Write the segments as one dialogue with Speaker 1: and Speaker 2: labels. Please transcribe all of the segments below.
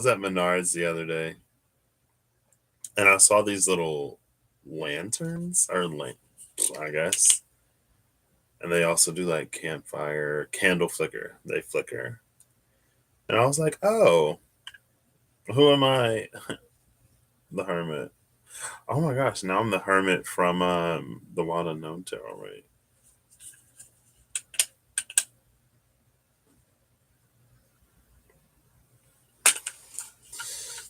Speaker 1: was at Menards the other day and I saw these little lanterns or lamps, I guess. And they also do like campfire, candle flicker. They flicker. And I was like, oh, who am I? The hermit. Oh my gosh, now I'm the hermit from the Wild Unknown Tarot, right?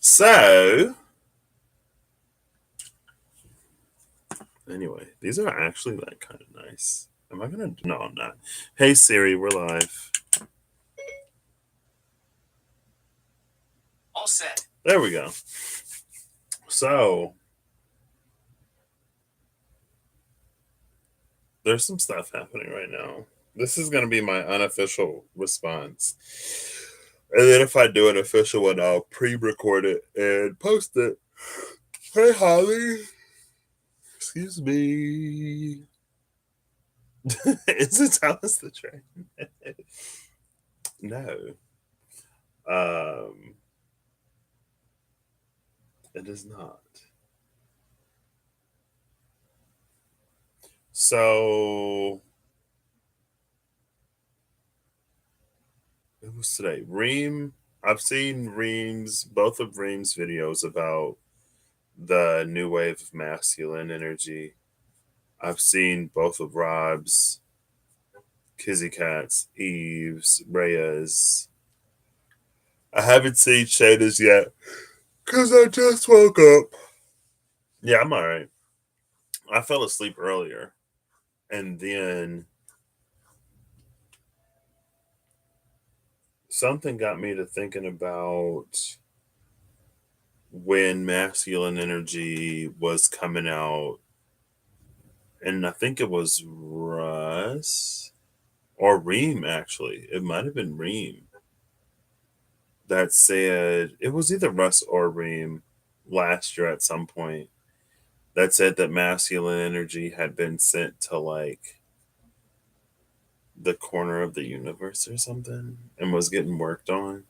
Speaker 1: So, anyway, these are actually like kind of nice. Am I gonna? No, I'm not. Hey Siri, we're live.
Speaker 2: All set.
Speaker 1: There we go. So, there's some stuff happening right now. This is gonna be my unofficial response. And then if I do an official one, I'll pre-record it and post it. Hey Holly. Excuse me. Is it Thomas the Train? No. Um, it is not. So it was today. Reem. I've seen both of Reem's videos about the new wave of masculine energy. I've seen both of Rob's, Kizzy Cat's, Eve's, Rhea's. I haven't seen Shada's yet because I just woke up. Yeah, I'm all right. I fell asleep earlier, and then something got me to thinking about when masculine energy was coming out, and I think it was Russ or Reem, actually. It might have been Reem that said it was either Russ or Reem last year at some point that said that masculine energy had been sent to like the corner of the universe or something and was getting worked on.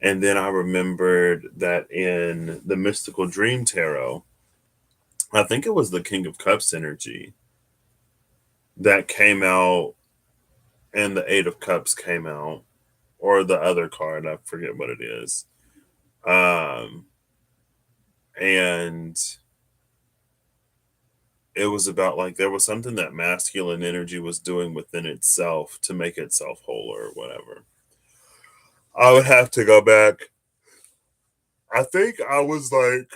Speaker 1: And then I remembered that in the Mystical Dream Tarot, I think it was the King of Cups energy that came out and the Eight of Cups came out, or the other card, I forget what it is. Um, and it was about like there was something that masculine energy was doing within itself to make itself whole or whatever. I would have to go back. I think I was like,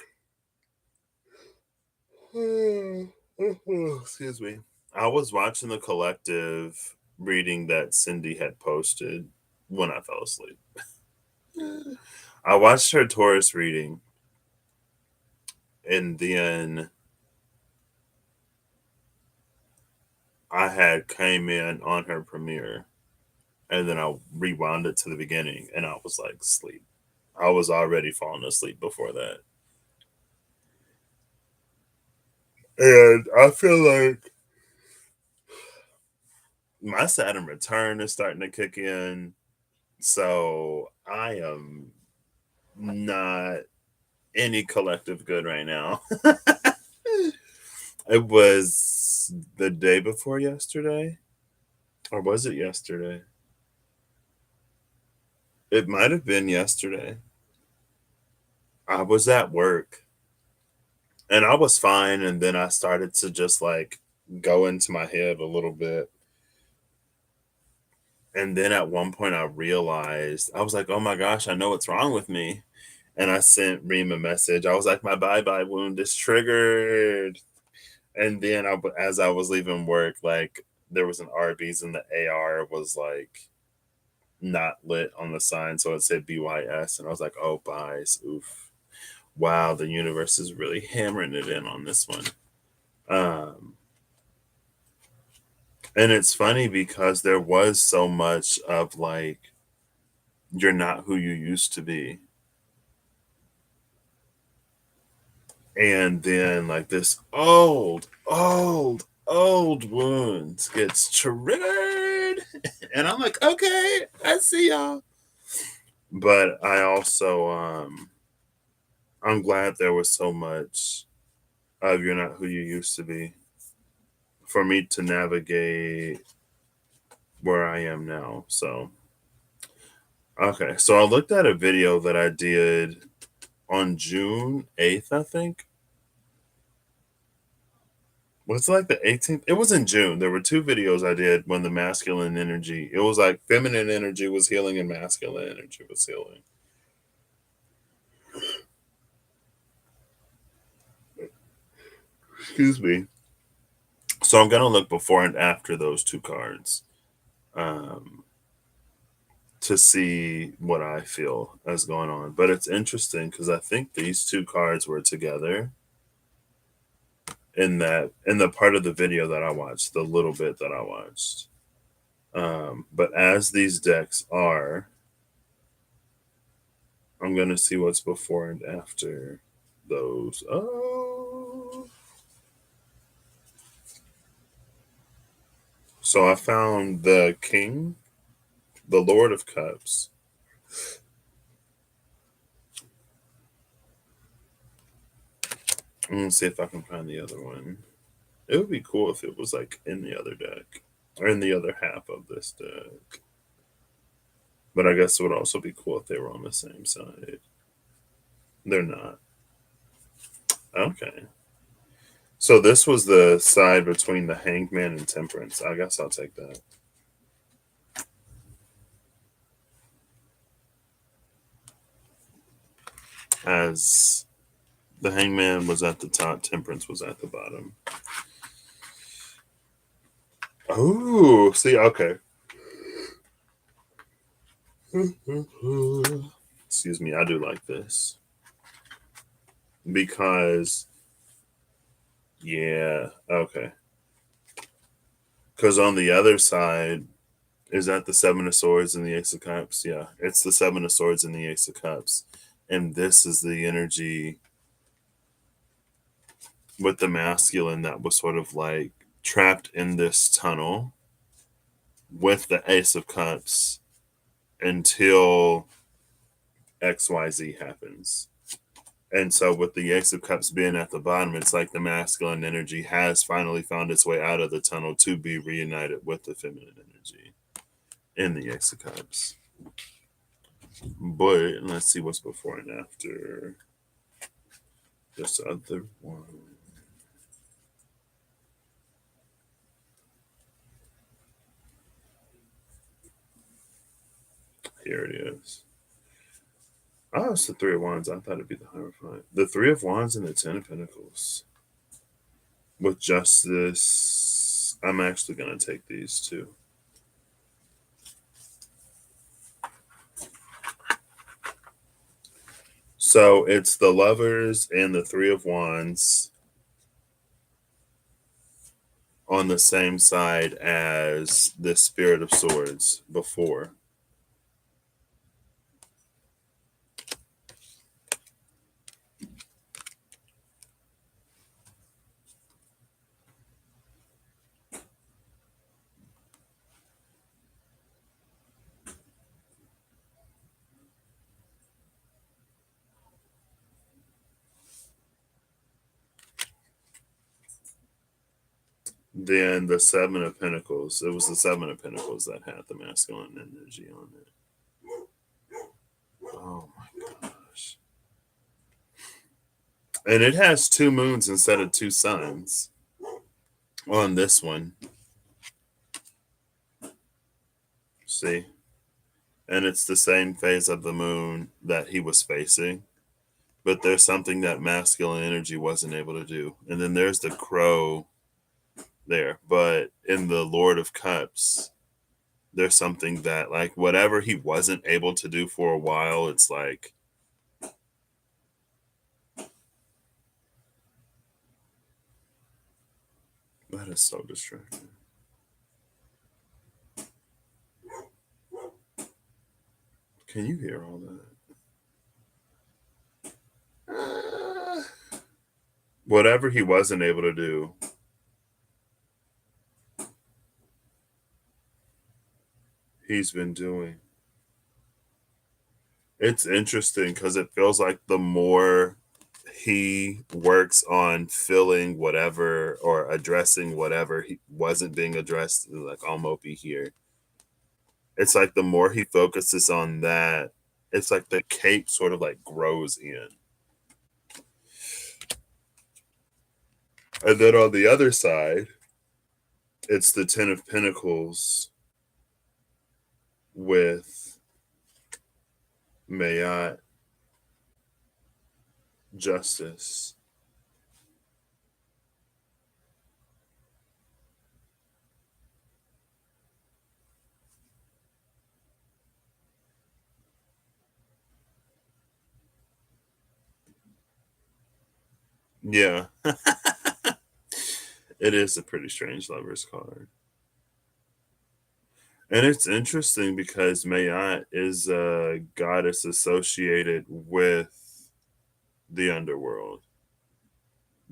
Speaker 1: excuse me. I was watching the collective reading that Cindy had posted when I fell asleep. I watched her Taurus reading, and then I had came in on her premiere, and then I rewound it to the beginning, and I was like, sleep. I was already falling asleep before that. And I feel like my Saturn return is starting to kick in. So I am not any collective good right now. It was the day before yesterday. Or was it yesterday? It might have been yesterday. I was at work and I was fine. And then I started to just like go into my head a little bit. And then at one point I realized, I was like, oh my gosh, I know what's wrong with me. And I sent Reem a message. I was like, my bye-bye wound is triggered. And then as I was leaving work, like there was an Arby's and the AR was like not lit on the sign. So it said BYS. And I was like, oh, buys. Oof. Wow, the universe is really hammering it in on this one. Um, and it's funny because there was so much of like, you're not who you used to be. And then like this old wound gets triggered. And I'm like, okay, I see y'all. But I also I'm glad there was so much of "you're not who you used to be" for me to navigate where I am now. So okay, so I looked at a video that I did on June 8th, I think. Was it like the 18th? It was in June. There were two videos I did when the masculine energy, it was like feminine energy was healing and masculine energy was healing. Excuse me. So I'm gonna look before and after those two cards um, to see what I feel is going on. But it's interesting because I think these two cards were together in the part of the video that I watched, the little bit that I watched. But as these decks are, I'm gonna see what's before and after those. Oh, so I found the King, the Lord of Cups. I'm gonna see if I can find the other one. It would be cool if it was like in the other deck or in the other half of this deck. But I guess it would also be cool if they were on the same side. They're not. Okay. So this was the side between the Hangman and Temperance. I guess I'll take that. As the Hangman was at the top, Temperance was at the bottom. Oh, see, okay. Excuse me, I do like this because, yeah, okay. Because on the other side, is that the Seven of Swords and the Ace of Cups? Yeah, it's the Seven of Swords and the Ace of Cups. And this is the energy with the masculine that was sort of like trapped in this tunnel with the Ace of Cups until XYZ happens. And so, with the Ace of Cups being at the bottom, it's like the masculine energy has finally found its way out of the tunnel to be reunited with the feminine energy in the Ace of Cups. But let's see what's before and after this other one. Here it is. Oh, it's the Three of Wands. I thought it'd be the Hierophant. The Three of Wands and the Ten of Pentacles. With Justice, I'm actually going to take these two. So it's the Lovers and the Three of Wands on the same side as the Spirit of Swords before. Then the Seven of Pentacles. It was the Seven of Pentacles that had the masculine energy on it. Oh my gosh. And it has two moons instead of two suns on this one. See? And it's the same phase of the moon that he was facing. But there's something that masculine energy wasn't able to do. And then there's the crow there. But in the Lord of Cups, there's something that, like, whatever he wasn't able to do for a while, it's like, that is so distracting. Can you hear all that? Whatever he wasn't able to do, he's been doing. It's interesting because it feels like the more he works on filling whatever or addressing whatever he wasn't being addressed, like all mopey here, it's like the more he focuses on that, it's like the cape sort of like grows in. And then on the other side, it's the Ten of Pentacles with Mayat, Justice. Yeah, it is a pretty strange lover's card. And it's interesting because Mayat is a goddess associated with the underworld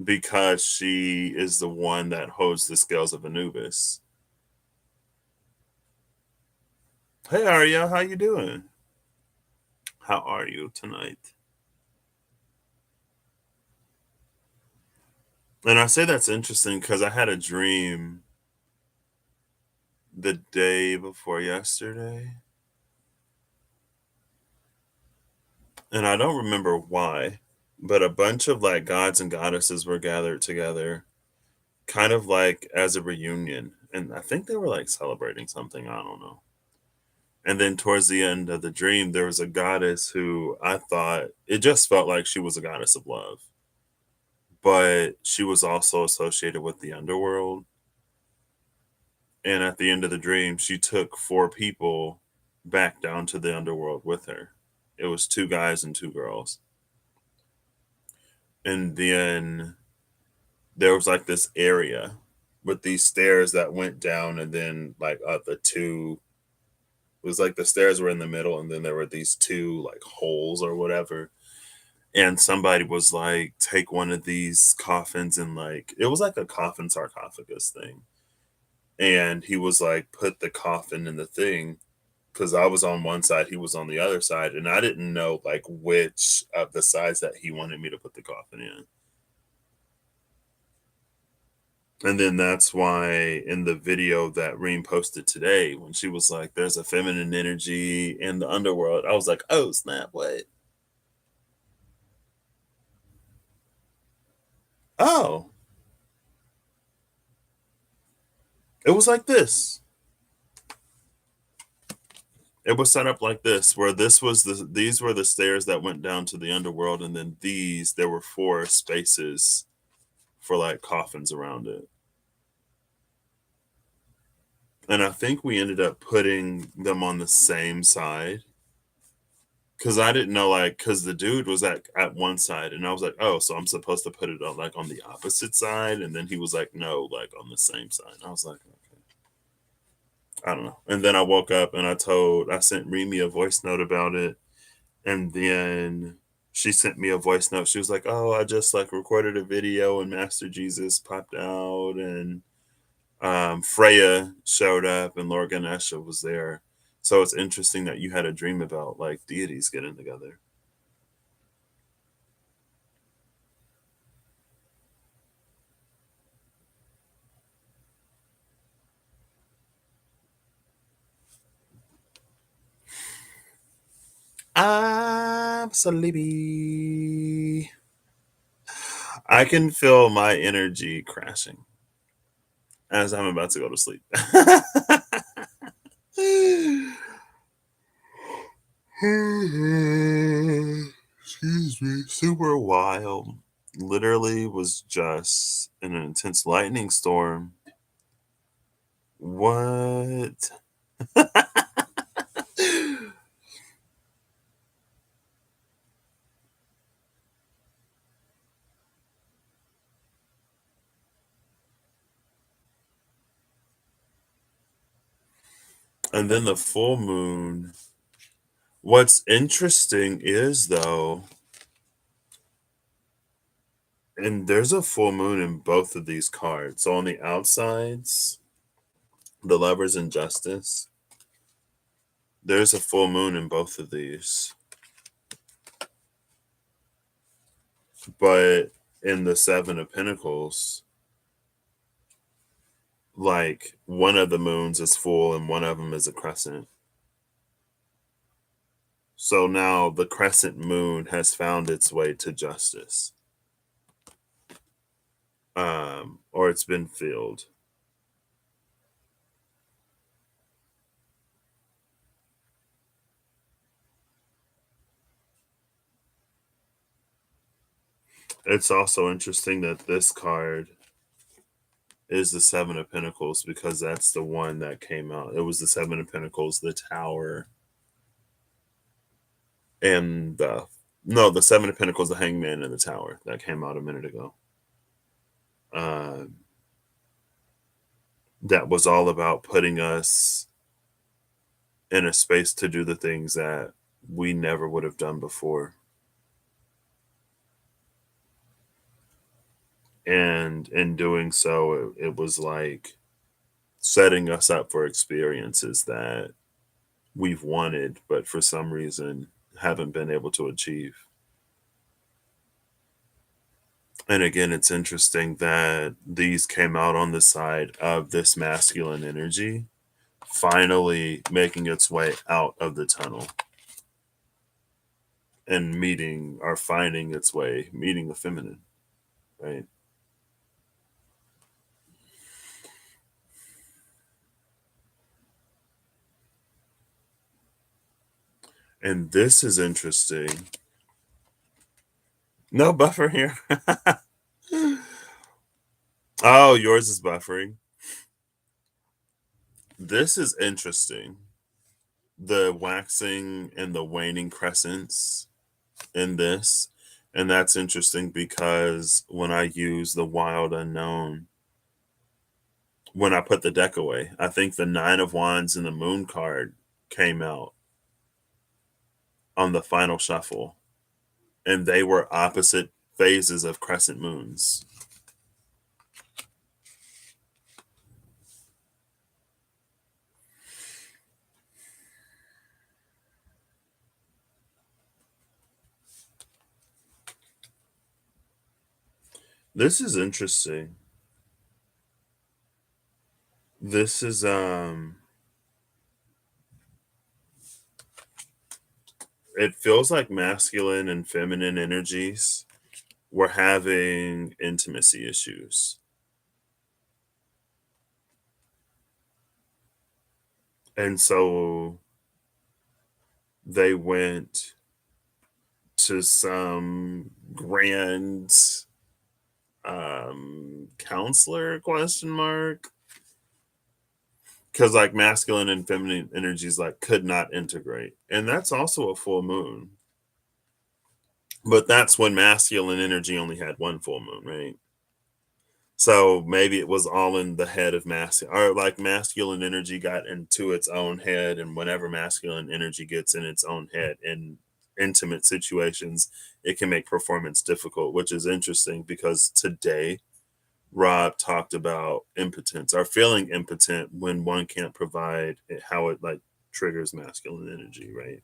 Speaker 1: because she is the one that holds the scales of Anubis. Hey Arya, how you doing? How are you tonight? And I say that's interesting because I had a dream the day before yesterday, and I don't remember why, but a bunch of like gods and goddesses were gathered together, kind of like as a reunion. And I think they were like celebrating something, I don't know. And then towards the end of the dream, there was a goddess who I thought it just felt like she was a goddess of love, but she was also associated with the underworld. And at the end of the dream, she took four people back down to the underworld with her. It was two guys and two girls. And then there was like this area with these stairs that went down, and then like the two, it was like the stairs were in the middle, and then there were these two like holes or whatever. And somebody was like, take one of these coffins, and like it was like a coffin sarcophagus thing. And he was like, put the coffin in the thing, because I was on one side, he was on the other side, and I didn't know like which of the sides that he wanted me to put the coffin in. And then that's why in the video that Reem posted today, when she was like, there's a feminine energy in the underworld, I was like, oh, snap, what? Oh, it was like this. It was set up like this, where these were the stairs that went down to the underworld, and then there were four spaces for like coffins around it. And I think we ended up putting them on the same side because I didn't know, like, because the dude was at one side, and I was like, oh, so I'm supposed to put it on like on the opposite side, and then he was like, no, like on the same side. And I was like, okay, I don't know. And then I woke up and I sent Remy a voice note about it, and then she sent me a voice note. She was like, oh, I just like recorded a video, and Master Jesus popped out, and Freya showed up, and Lord Ganesha was there. So it's interesting that you had a dream about like deities getting together. Absolutely. I can feel my energy crashing as I'm about to go to sleep. Excuse me. Super wild. Literally was just in an intense lightning storm. What? And then the full moon. What's interesting is though, and there's a full moon in both of these cards. So on the outsides, the lovers and justice, there's a full moon in both of these. But in the Seven of Pentacles, like one of the moons is full and one of them is a crescent. So now the crescent moon has found its way to justice, or it's been filled. It's also interesting that this card is the Seven of Pentacles because that's the one that came out. It was the Seven of Pentacles, the Tower, and the no, the Seven of Pentacles, the Hangman, and the Tower that came out a minute ago. Uh, that was all about putting us in a space to do the things that we never would have done before. And in doing so, it was like setting us up for experiences that we've wanted, but for some reason haven't been able to achieve. And again, it's interesting that these came out on the side of this masculine energy finally making its way out of the tunnel and meeting or finding its way, meeting the feminine, right? And this is interesting. No buffer here. Oh, yours is buffering. This is interesting. The waxing and the waning crescents in this. And that's interesting because when I use the wild unknown, when I put the deck away, I think the Nine of Wands and the Moon card came out on the final shuffle, and they were opposite phases of crescent moons. This is interesting. This is it feels like masculine and feminine energies were having intimacy issues. And so they went to some grand counselor question mark because like masculine and feminine energies like could not integrate, and that's also a full moon, but that's when masculine energy only had one full moon, right? So maybe it was all in the head of masculine, or like masculine energy got into its own head, and whenever masculine energy gets in its own head in intimate situations, it can make performance difficult, which is interesting because today Rob talked about impotence or feeling impotent when one can't provide how it like triggers masculine energy, right?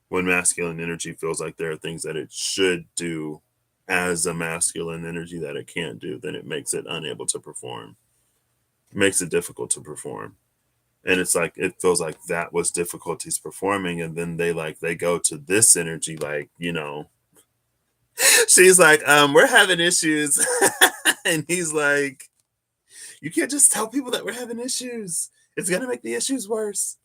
Speaker 1: When masculine energy feels like there are things that it should do as a masculine energy that it can't do, then it makes it unable to perform, makes it difficult to perform. And it's like it feels like that was difficulties performing, and then they go to this energy, like, she's like, we're having issues. And he's like, you can't just tell people that we're having issues. It's gonna make the issues worse.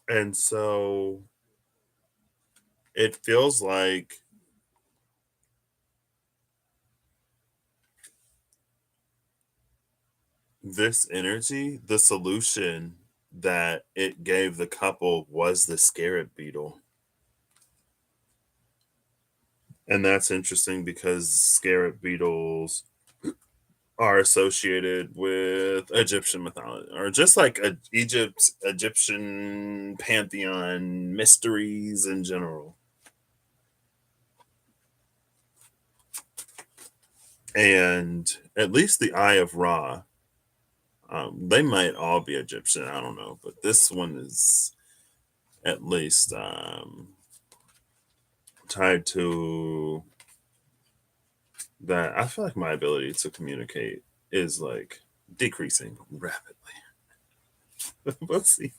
Speaker 1: And so it feels like this energy, the solution that it gave the couple was the scarab beetle. And that's interesting because scarab beetles are associated with Egyptian mythology, or just like Egyptian pantheon mysteries in general. And at least the Eye of Ra, they might all be Egyptian, I don't know, but this one is at least tied to that. I feel like my ability to communicate is like decreasing rapidly. Let's see.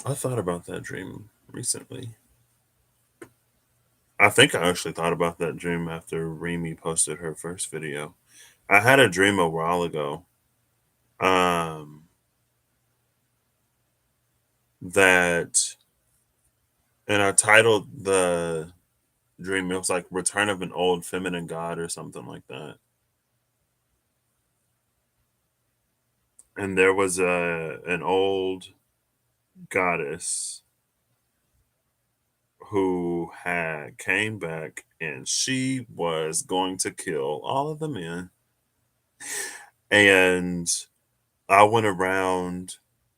Speaker 1: I thought about that dream recently. I think I actually thought about that dream after Remy posted her first video. I had a dream a while ago. Um, that, and I titled the dream, it was like Return of an Old Feminine God or something like that. And there was an old goddess who had came back and she was going to kill all of the men. And I went around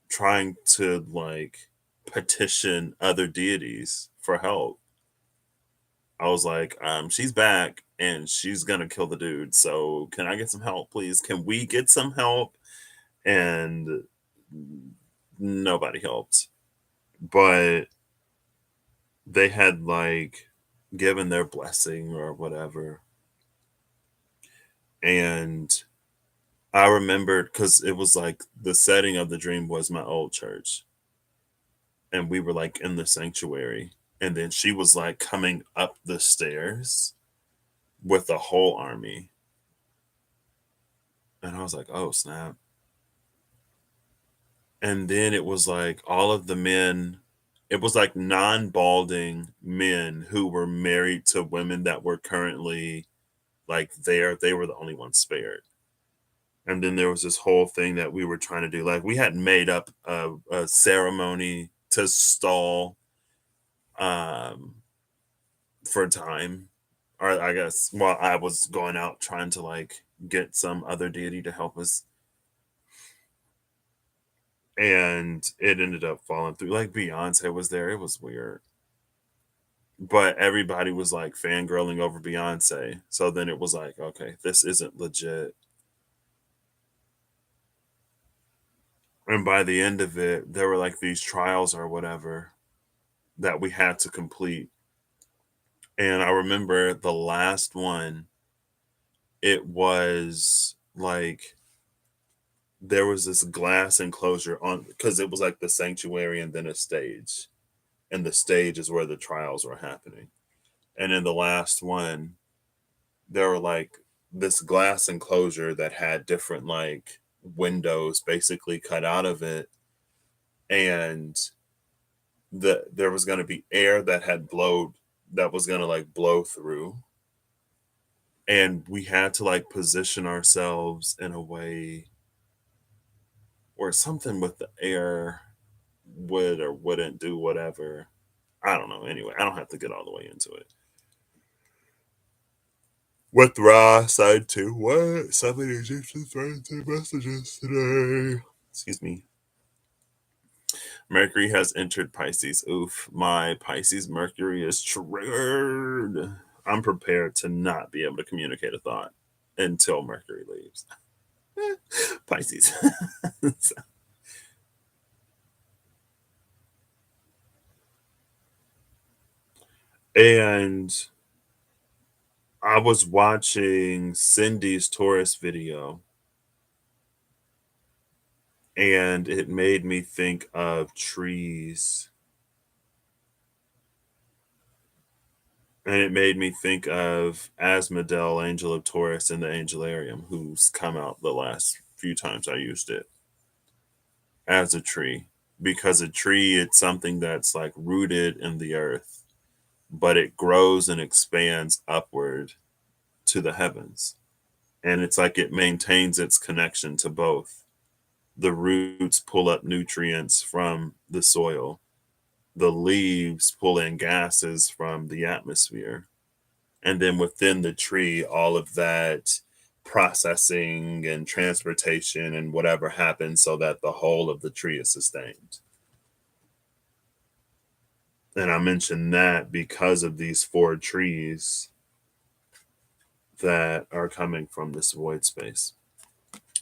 Speaker 1: trying to like petition other deities for help. I was like, she's back and she's gonna kill the dude. So can I get some help, please? Can we get some help? And nobody helped. But they had like given their blessing or whatever. And I remembered because it was like the setting of the dream was my old church. And we were like in the sanctuary. And then she was like coming up the stairs with the whole army. And I was like, oh, snap. And then it was like all of the men, it was like non balding men who were married to women that were currently like there. They were the only ones spared. And then there was this whole thing that we were trying to do. Like we had made up a ceremony to stall um, for time, or I guess while I was going out trying to like get some other deity to help us, and it ended up falling through. Like Beyonce was there, it was weird, but everybody was like fangirling over Beyonce. So then it was like, okay, this isn't legit. And by the end of it, there were like these trials or whatever that we had to complete. And I remember the last one, it was like there was this glass enclosure on because it was like the sanctuary and then a stage. And the stage is where the trials were happening. And in the last one, there were like this glass enclosure that had different like windows basically cut out of it. And there was going to be air that had blowed that was going to like blow through, and we had to like position ourselves in a way where something with the air would or wouldn't do whatever. I don't know. Anyway, I don't have to get all the way into it. With Ra side 2, what? So many Egyptians writing messages today. Excuse me. Mercury has entered Pisces. Oof, my Pisces Mercury is triggered. I'm prepared to not be able to communicate a thought until Mercury leaves. Pisces. And I was watching Cindy's Taurus video, and it made me think of trees. And it made me think of Asmodel, Angel of Taurus, in the Angelarium, who's come out the last few times I used it as a tree. Because a tree, it's something that's like rooted in the earth, but it grows and expands upward to the heavens. And it's like it maintains its connection to both. The roots pull up nutrients from the soil, the leaves pull in gases from the atmosphere. And then within the tree, all of that processing and transportation and whatever happens so that the whole of the tree is sustained. And I mention that because of these four trees that are coming from this void space.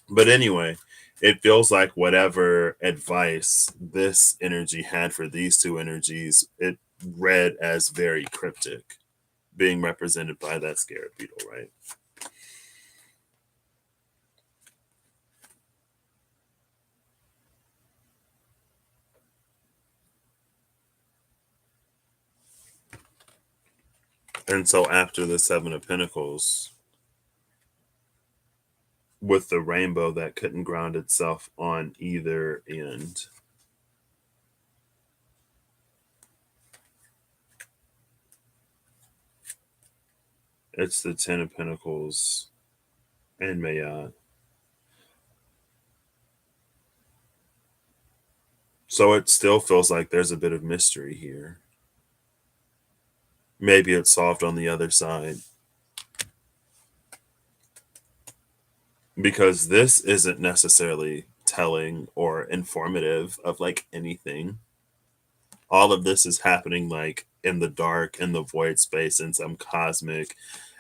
Speaker 1: But anyway, it feels like whatever advice this energy had for these two energies, it read as very cryptic, being represented by that scarab beetle, right? And so after the Seven of Pentacles, with the rainbow that couldn't ground itself on either end, it's the Ten of Pentacles and Mayat. So it still feels like there's a bit of mystery here. Maybe it's solved on the other side. Because this isn't necessarily telling or informative of like anything. All of this is happening like in the dark, in the void space, in some cosmic.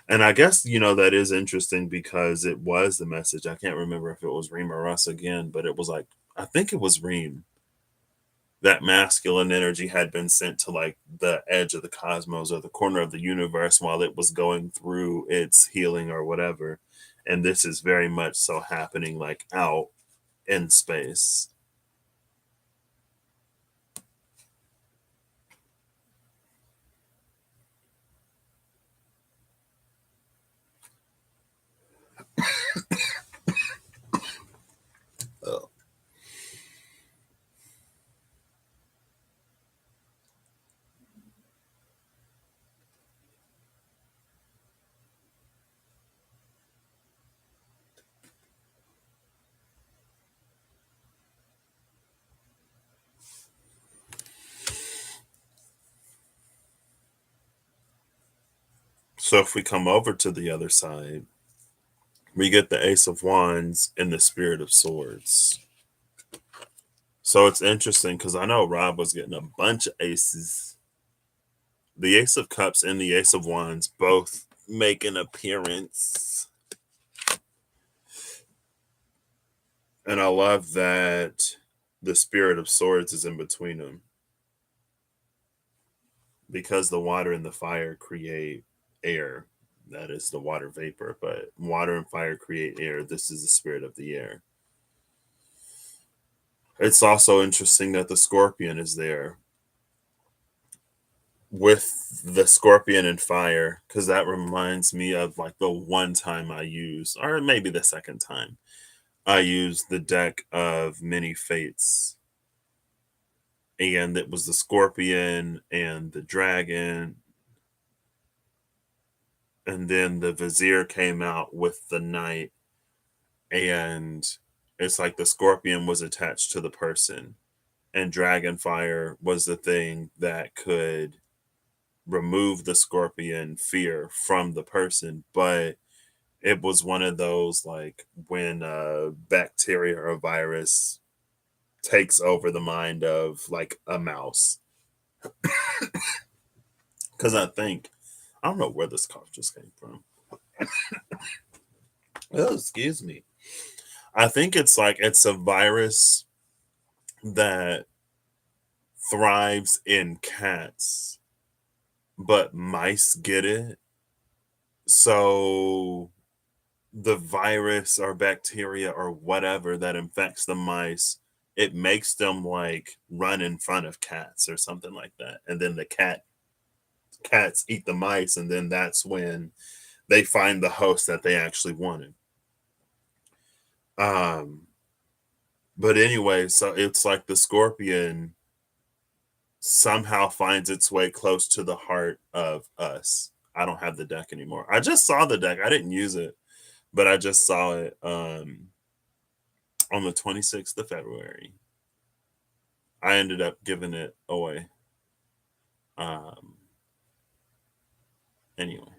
Speaker 1: And I guess, that is interesting because it was the message. I can't remember if it was Reem or Russ again, but it was like, I think it was Reem. That masculine energy had been sent to like the edge of the cosmos or the corner of the universe while it was going through its healing or whatever. And this is very much so happening like out in space. Oh. So if we come over to the other side, we get the Ace of Wands and the Spirit of Swords. So it's interesting because I know Rob was getting a bunch of aces. The Ace of Cups and the Ace of Wands both make an appearance. And I love that the Spirit of Swords is in between them because the water and the fire create air. That is the water vapor, but water and fire create air. This is the spirit of the air. It's also interesting that the scorpion is there with the scorpion and fire because that reminds me of like the one time I used, or maybe the second time I used the deck of many fates, and it was the scorpion and the dragon, and then the vizier came out with the knight, and it's like the scorpion was attached to the person, and dragon fire was the thing that could remove the scorpion fear from the person. But it was one of those like when a bacteria or a virus takes over the mind of like a mouse. Because I don't know where this cough just came from. Oh, excuse me. I think it's like it's a virus that thrives in cats, but mice get it. So the virus or bacteria or whatever that infects the mice, it makes them like run in front of cats or something like that. And then the cats eat the mice, and then that's when they find the host that they actually wanted. Um, but anyway, so it's like the scorpion somehow finds its way close to the heart of us. I don't have the deck anymore. I just saw the deck. I didn't use it. but I just saw it on the 26th of February. I ended up giving it away. Um, anyway,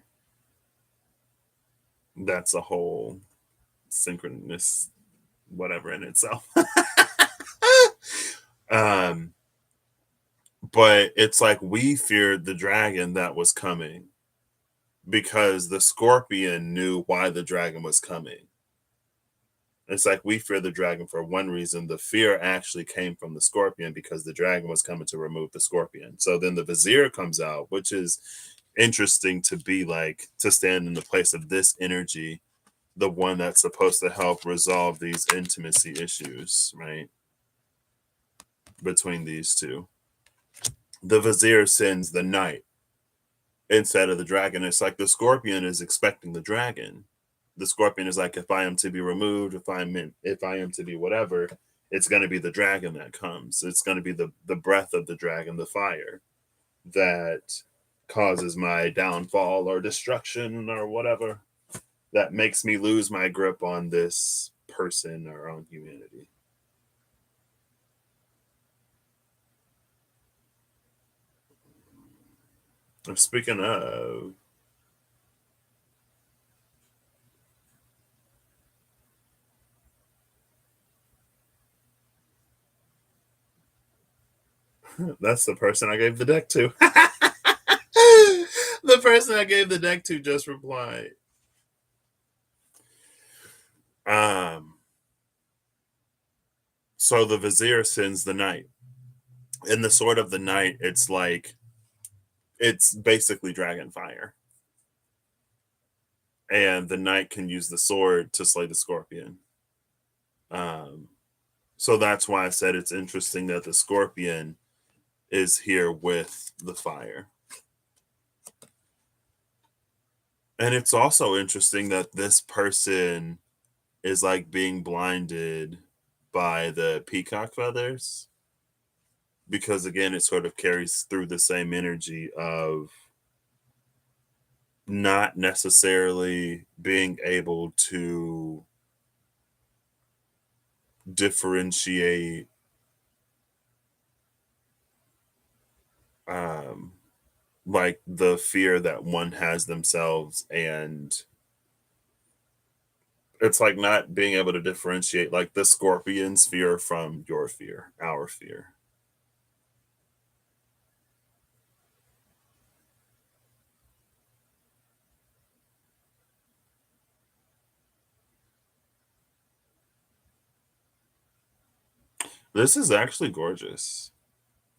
Speaker 1: that's a whole synchronous whatever in itself. um, but it's like we feared the dragon that was coming because the scorpion knew why the dragon was coming. It's like we fear the dragon for one reason. The fear actually came from the scorpion because the dragon was coming to remove the scorpion. So then the vizier comes out, which is interesting to be like to stand in the place of this energy, the one that's supposed to help resolve these intimacy issues, right? Between these two. The vizier sends the knight instead of the dragon. It's like the scorpion is expecting the dragon. The scorpion is like, if I am to be removed, if I am to be whatever, it's going to be the dragon that comes. It's going to be the breath of the dragon, the fire that causes my downfall or destruction or whatever, that makes me lose my grip on this person or on humanity. Speaking of, that's the person I gave the deck to. The person I gave the deck to just replied. Um, so the vizier sends the knight. In the sword of the knight, it's like it's basically dragon fire. And the knight can use the sword to slay the scorpion. Um, so that's why I said it's interesting that the scorpion is here with the fire. And it's also interesting that this person is like being blinded by the peacock feathers because again it sort of carries through the same energy of not necessarily being able to differentiate um like the fear that one has themselves, and it's like not being able to differentiate like the scorpion's fear from your fear, our fear. This is actually gorgeous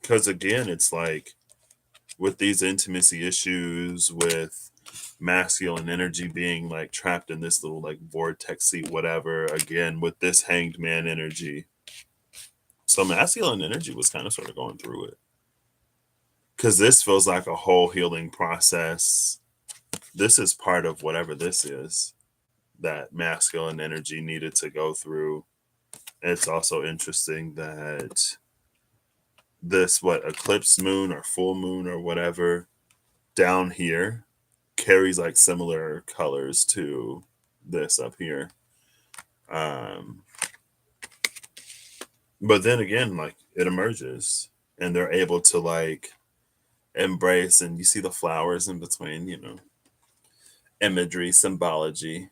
Speaker 1: because again it's like with these intimacy issues with masculine energy being like trapped in this little like vortexy whatever, again with this hanged man energy, so masculine energy was kind of sort of going through it because this feels like a whole healing process. This is part of whatever this is that masculine energy needed to go through. And it's also interesting that this what eclipse moon or full moon or whatever down here carries like similar colors to this up here. Um, but then again, like it emerges and they're able to like embrace, and you see the flowers in between, you know, imagery, symbology.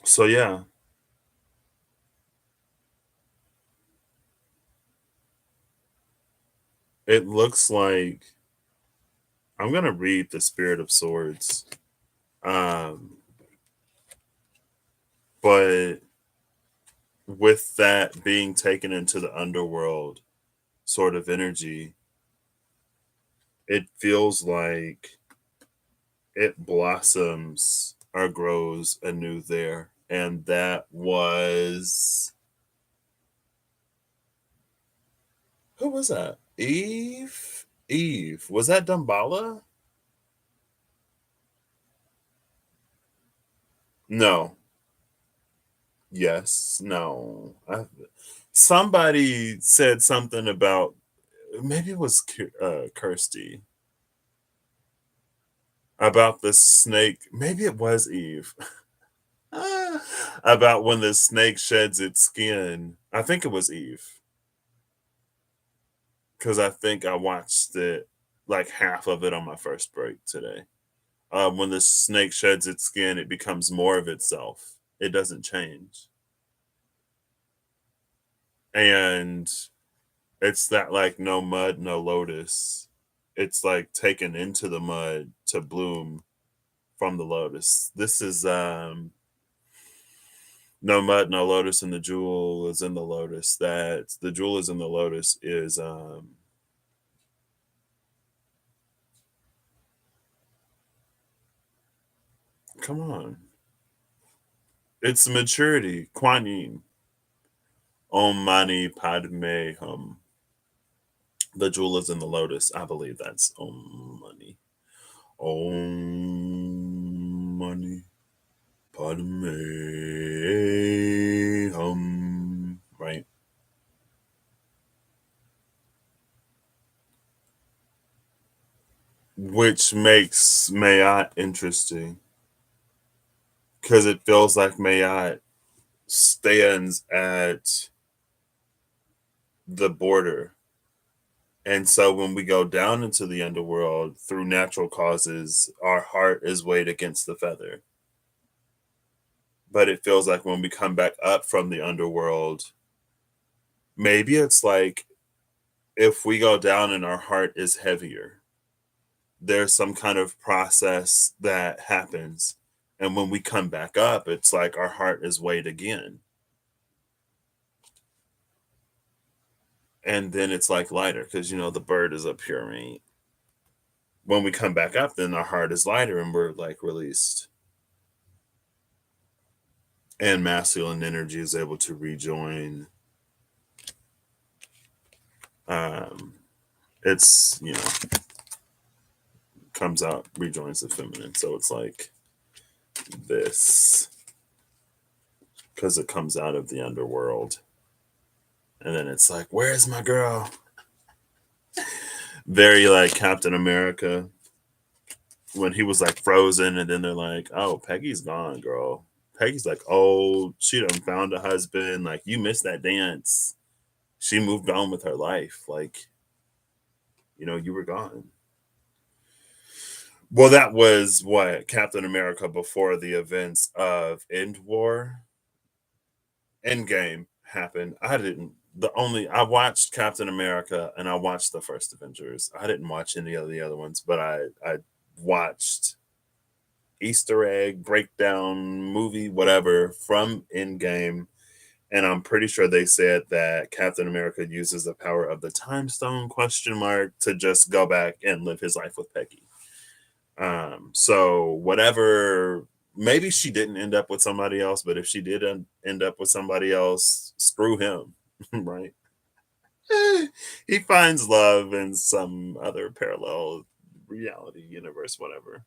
Speaker 1: So yeah, it looks like I'm gonna read the Spirit of Swords. Um, but with that being taken into the underworld sort of energy, it feels like it blossoms or grows anew there. And that was, who was that? Eve? Eve. Was that Dumbala? No. Yes. No. Somebody said something about, maybe it was Kirsty, about the snake. Maybe it was Eve. About when the snake sheds its skin. I think it was Eve, because I think I watched it, like half of it on my first break today. When the snake sheds its skin, it becomes more of itself. It doesn't change. And it's that, like, no mud, no lotus. It's like taken into the mud to bloom from the lotus. This is no mud, no lotus, and the jewel is in the lotus. That the jewel is in the lotus is come on. It's maturity. Kuan Yin. Om Mani Padme Hum. The jewel is in the lotus. I believe that's Om Mani. Om Mani Padme Hum. Right. Which makes Mayat interesting, because it feels like Mayat stands at the border. And so when we go down into the underworld through natural causes, our heart is weighed against the feather. But it feels like when we come back up from the underworld, maybe it's like if we go down and our heart is heavier, there's some kind of process that happens. And when we come back up, it's like our heart is weighed again. And then it's like lighter, because, the bird is up here, right? When we come back up, then our heart is lighter and we're like released. And masculine energy is able to rejoin. Um, it's, comes out, rejoins the feminine. So it's like this, because it comes out of the underworld. And then it's like, where's my girl? Very like Captain America when he was like frozen, and then they're like, oh, Peggy's gone, girl. Peggy's like, oh, she done found a husband. Like, you missed that dance. She moved on with her life. Like, you were gone. Well, that was what Captain America before the events of End War. Endgame happened. I watched Captain America and I watched the first Avengers. I didn't watch any of the other ones, but I watched Easter egg breakdown movie, whatever, from Endgame. And I'm pretty sure they said that Captain America uses the power of the time stone question mark to just go back and live his life with Peggy. So whatever, maybe she didn't end up with somebody else, but if she did end up with somebody else, screw him, right? He finds love in some other parallel reality universe, whatever.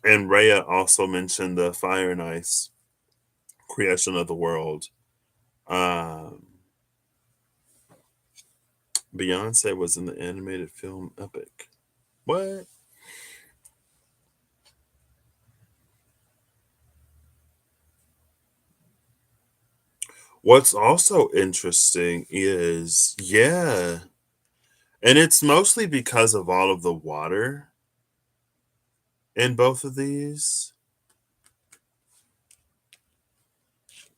Speaker 1: And Rhea also mentioned the fire and ice creation of the world. Um, Beyonce was in the animated film Epic. What? What's also interesting is, yeah, and it's mostly because of all of the water in both of these.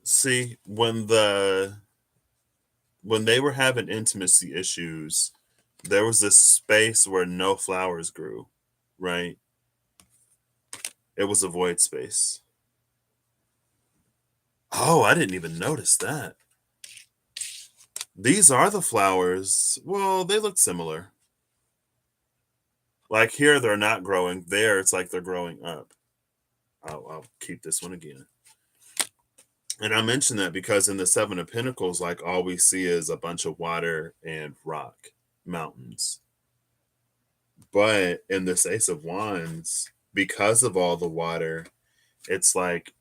Speaker 1: See, when they were having intimacy issues, there was this space where no flowers grew, right? It was a void space. Oh, I didn't even notice that. These are the flowers. Well, they look similar. Like here, they're not growing. There, it's like they're growing up. I'll keep this one again. And I mention that because in the Seven of Pentacles, like all we see is a bunch of water and rock, mountains. But in this Ace of Wands, because of all the water, it's like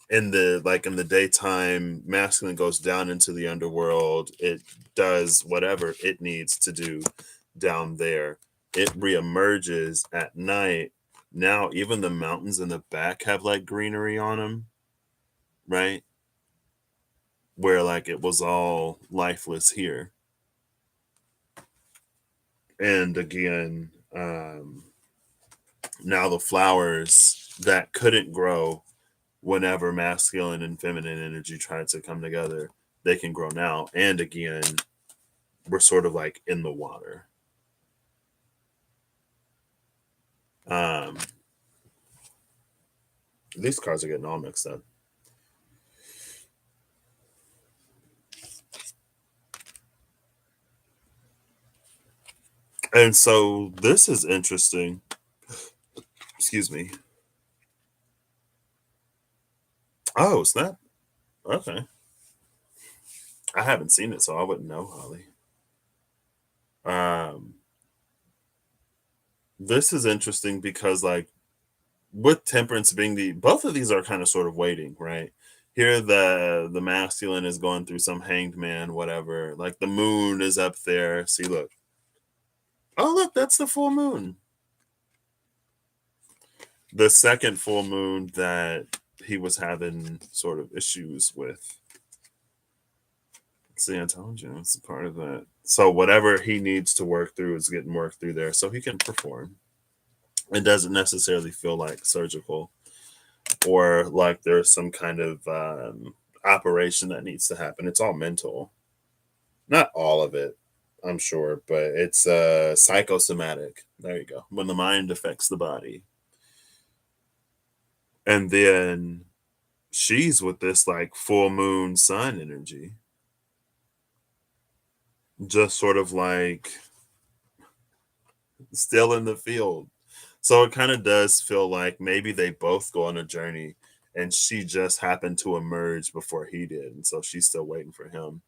Speaker 1: in the daytime, masculine goes down into the underworld. It does whatever it needs to do down there. It reemerges at night. Now even the mountains in the back have like greenery on them, right? Where like it was all lifeless here. And again, now the flowers that couldn't grow whenever masculine and feminine energy tried to come together, they can grow now. And again, we're sort of like in the water. Um, these cards are getting all mixed up. And so this is interesting. Excuse me. Oh, snap. Okay. I haven't seen it, so I wouldn't know, Holly. Um, this is interesting because, like, with temperance being the both of these are kind of sort of waiting, right? Here, the masculine is going through some hanged man, whatever. Like the moon is up there. See, look. Oh, look, that's the full moon. The second full moon that he was having sort of issues with. See, I told you it's a part of that. So whatever he needs to work through is getting worked through there, so he can perform. It doesn't necessarily feel like surgical or like there's some kind of operation that needs to happen. It's all mental, not all of it, I'm sure, but it's psychosomatic. There you go. When the mind affects the body, and then she's with this like full moon sun energy, just sort of like still in the field. So it kind of does feel like maybe they both go on a journey and she just happened to emerge before he did. And so she's still waiting for him.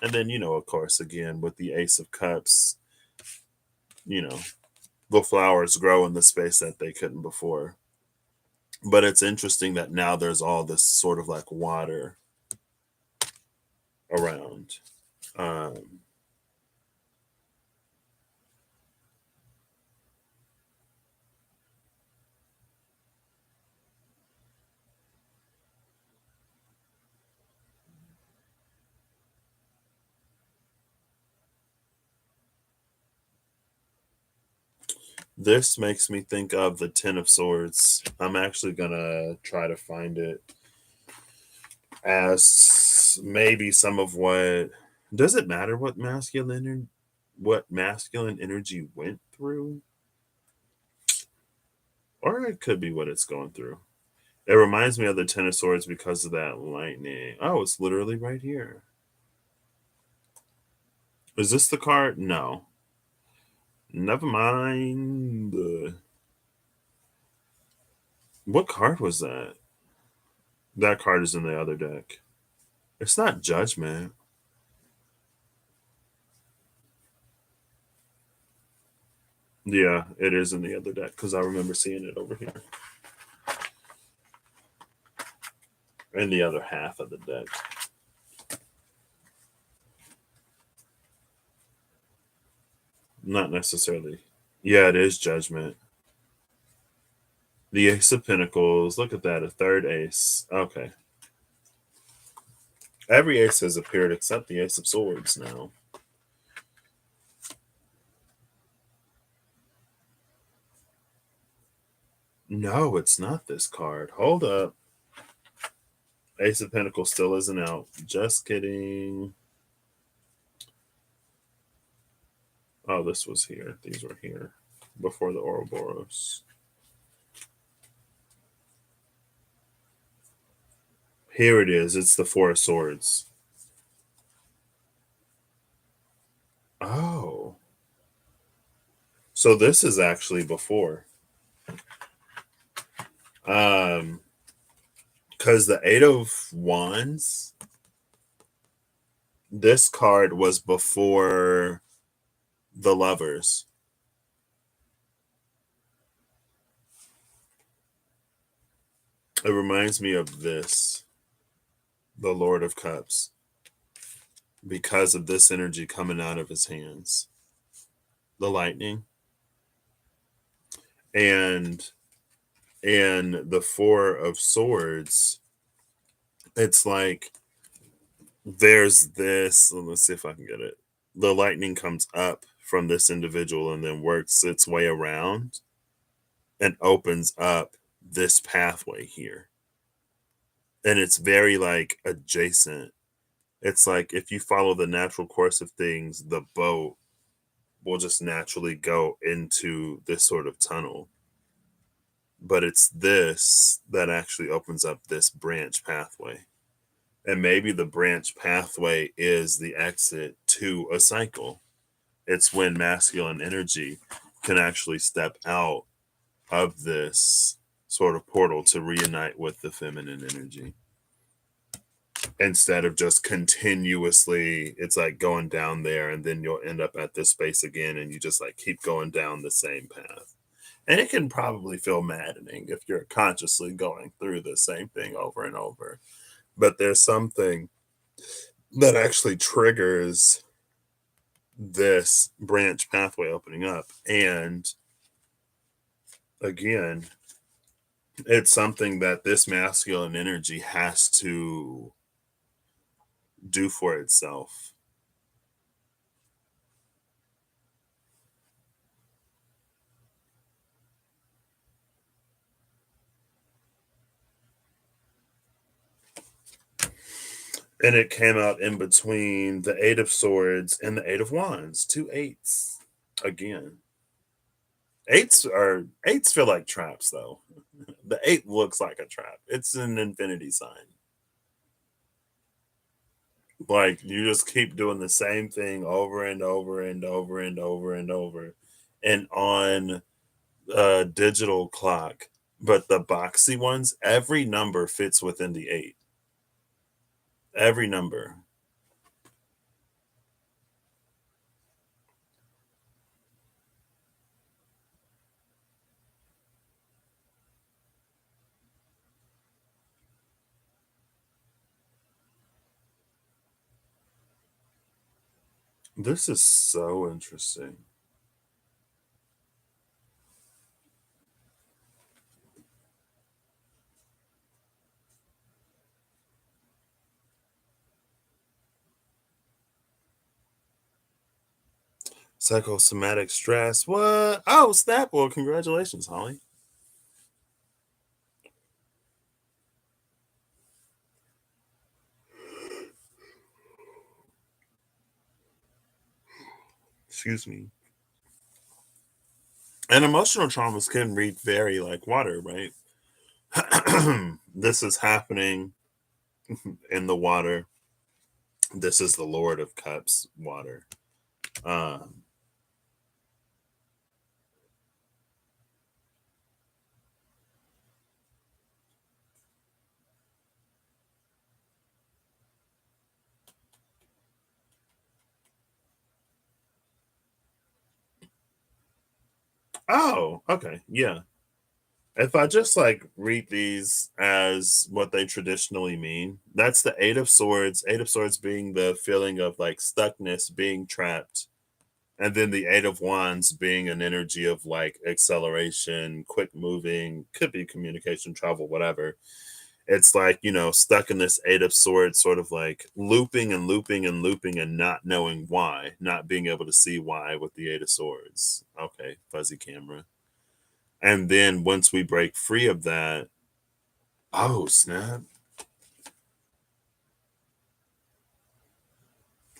Speaker 1: And then, of course, again, with the Ace of Cups, you know, the flowers grow in the space that they couldn't before. But it's interesting that now there's all this sort of like water around. Um, this makes me think of the Ten of Swords. I'm actually going to try to find it as maybe some of what does it matter what masculine energy went through, or it could be what it's going through. It reminds me of the Ten of Swords because of that lightning. Oh, it's literally right here. Is this the card? No, never mind. What card was that? That card is in the other deck. It's not Judgment. Yeah, it is in the other deck because I remember seeing it over here in the other half of the deck. Not necessarily. Yeah, it is Judgment. The Ace of Pentacles. Look at that, a third ace. Okay. Every ace has appeared except the Ace of Swords now. No, it's not this card. Hold up. Ace of Pentacles still isn't out. Just kidding. Oh, this was here. These were here before the Ouroboros. Here it is. It's the Four of Swords. Oh. So this is actually before. Um, because the Eight of Wands, this card was before the Lovers. It reminds me of this, the Lord of Cups, because of this energy coming out of his hands, the lightning, and the Four of Swords. It's like there's this. Let's see if I can get it. The lightning comes up from this individual and then works its way around and opens up this pathway here. And it's very like adjacent. It's like if you follow the natural course of things, the boat will just naturally go into this sort of tunnel. But it's this that actually opens up this branch pathway. And maybe the branch pathway is the exit to a cycle. It's when masculine energy can actually step out of this sort of portal to reunite with the feminine energy. Instead of just continuously, it's like going down there and then you'll end up at this space again and you just like keep going down the same path. And it can probably feel maddening if you're consciously going through the same thing over and over. But there's something that actually triggers this branch pathway opening up. And again, it's something that this masculine energy has to do for itself. And it came out in between the Eight of Swords and the Eight of Wands, two eights again. Eights feel like traps though. The eight looks like a trap. It's an infinity sign. Like you just keep doing the same thing over and over and over and over and over. And on a digital clock, but the boxy ones, every number fits within the eight. Every number. This is so interesting. Psychosomatic stress. What? Oh, snap. Well, congratulations, Holly. Excuse me. And emotional traumas can read very like water, right? This is happening in the water. This is the Lord of Cups water. Um, oh, okay. Yeah. If I just like read these as what they traditionally mean, that's the Eight of Swords. Eight of Swords being the feeling of like stuckness, being trapped. And then the Eight of Wands being an energy of like acceleration, quick moving, could be communication, travel, whatever. It's like, stuck in this Eight of Swords, sort of like looping and looping and looping and not knowing why, not being able to see why with the Eight of Swords. Okay, fuzzy camera. And then once we break free of that, oh, snap.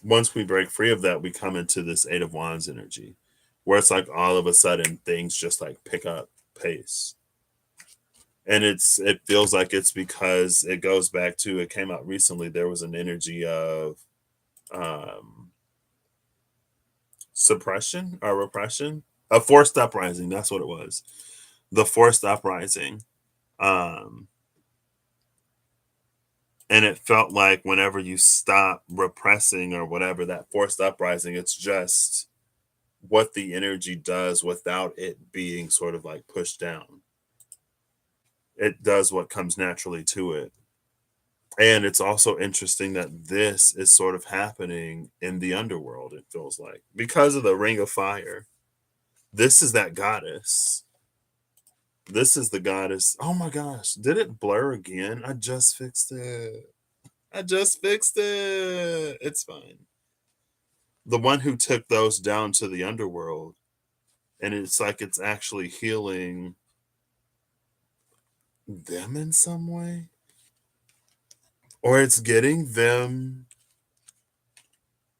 Speaker 1: Once we break free of that, we come into this Eight of Wands energy where it's like all of a sudden things just like pick up pace. And it feels like it's because it goes back to, it came out recently, there was an energy of um suppression or repression, a forced uprising. That's what it was. The forced uprising. Um, And it felt like whenever you stop repressing or whatever that forced uprising, it's just what the energy does without it being sort of like pushed down. It does what comes naturally to it. And it's also interesting that this is sort of happening in the underworld, it feels like, because of the Ring of Fire. This is that goddess. This is the goddess. Oh my gosh. Did it blur again? I just fixed it. I just fixed it. It's fine. The one who took those down to the underworld. And it's like it's actually healing them in some way. Or it's getting them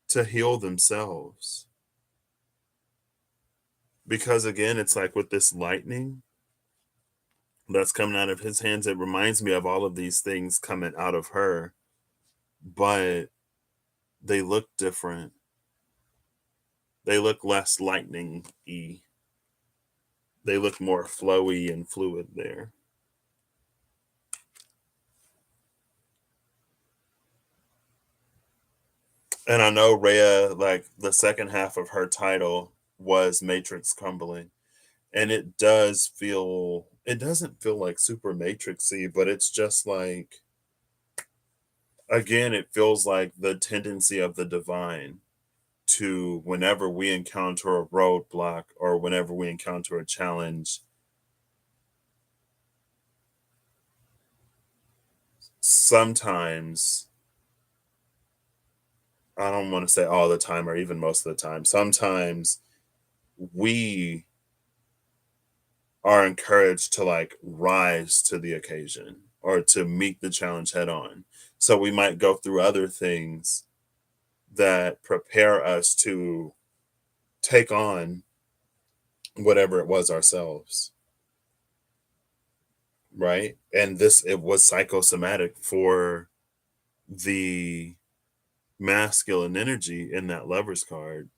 Speaker 1: to heal themselves. Because again, it's like with this lightning that's coming out of his hands, it reminds me of all of these things coming out of her, but they look different. They look less lightning y. They look more flowy and fluid there. And I know Rhea, like the second half of her title was Matrix Crumbling. And it doesn't feel like super matrixy, but it's just like, again, it feels like the tendency of the divine to, whenever we encounter a roadblock or whenever we encounter a challenge, sometimes, I don't want to say all the time or even most of the time, sometimes we are encouraged to like rise to the occasion or to meet the challenge head on. So we might go through other things that prepare us to take on whatever it was ourselves, right? And this, it was psychosomatic for the masculine energy in that Lover's card.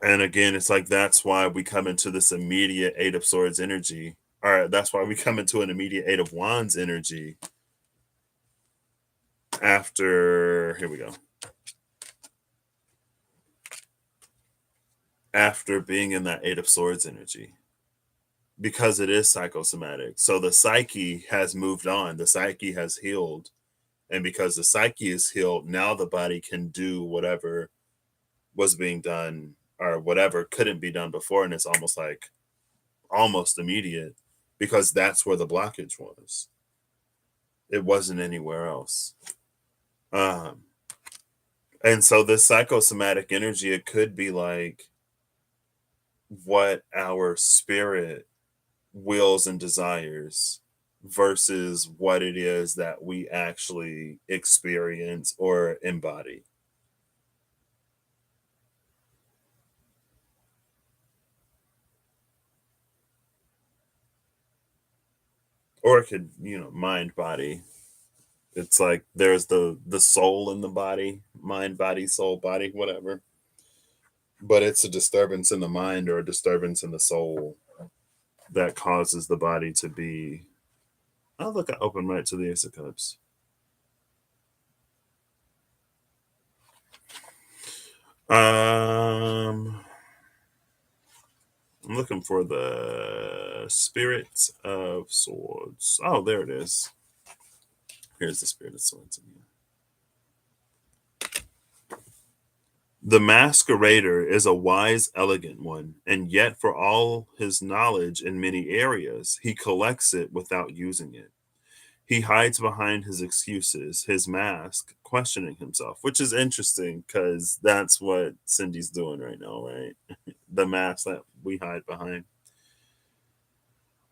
Speaker 1: And again, it's like that's why we come into this immediate Eight of Swords energy. Or that's why we come into an immediate Eight of Wands energy after, here we go. After being in that Eight of Swords energy, because it is psychosomatic. So the psyche has moved on, the psyche has healed. And because the psyche is healed, now the body can do whatever was being done or whatever couldn't be done before. And it's almost like almost immediate because that's where the blockage was. It wasn't anywhere else. Um, and so this psychosomatic energy, it could be like what our spirit wills and desires versus what it is that we actually experience or embody. Or it could, mind body. It's like there's the soul in the body, mind body, soul body, whatever. But it's a disturbance in the mind or a disturbance in the soul that causes the body to be. Oh, look, I opened right to the Ace of Cups. Um, I'm looking for the Spirit of Swords. Oh, there it is. Here's the Spirit of Swords. The masquerader is a wise, elegant one, and yet for all his knowledge in many areas, he collects it without using it. He hides behind his excuses, his mask, questioning himself, which is interesting because that's what Cindy's doing right now, right? The mask that we hide behind.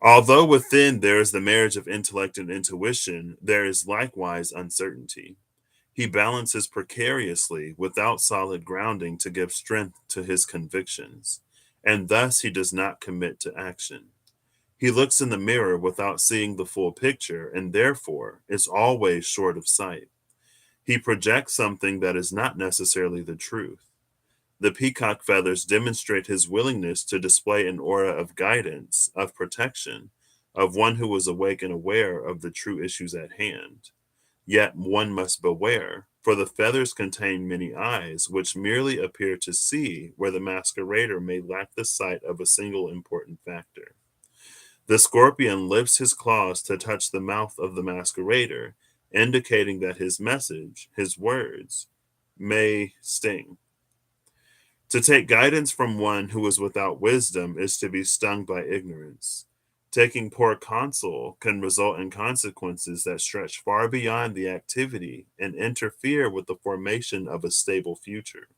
Speaker 1: Although within there is the marriage of intellect and intuition, there is likewise uncertainty. He balances precariously without solid grounding to give strength to his convictions, and thus he does not commit to action. He looks in the mirror without seeing the full picture, and therefore is always short of sight. He projects something that is not necessarily the truth. The peacock feathers demonstrate his willingness to display an aura of guidance, of protection, of one who was awake and aware of the true issues at hand. Yet one must beware, for the feathers contain many eyes, which merely appear to see where the masquerader may lack the sight of a single important factor. The scorpion lifts his claws to touch the mouth of the masquerader, indicating that his message, his words, may sting. To take guidance from one who is without wisdom is to be stung by ignorance. Taking poor counsel can result in consequences that stretch far beyond the activity and interfere with the formation of a stable future.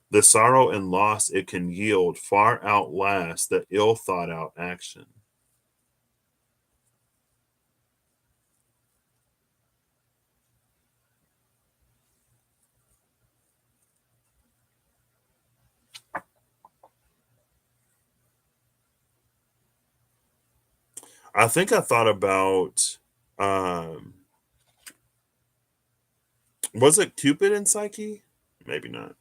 Speaker 1: The sorrow and loss it can yield far outlast the ill thought out action. I think I thought about, um, was it Cupid and Psyche? Maybe not.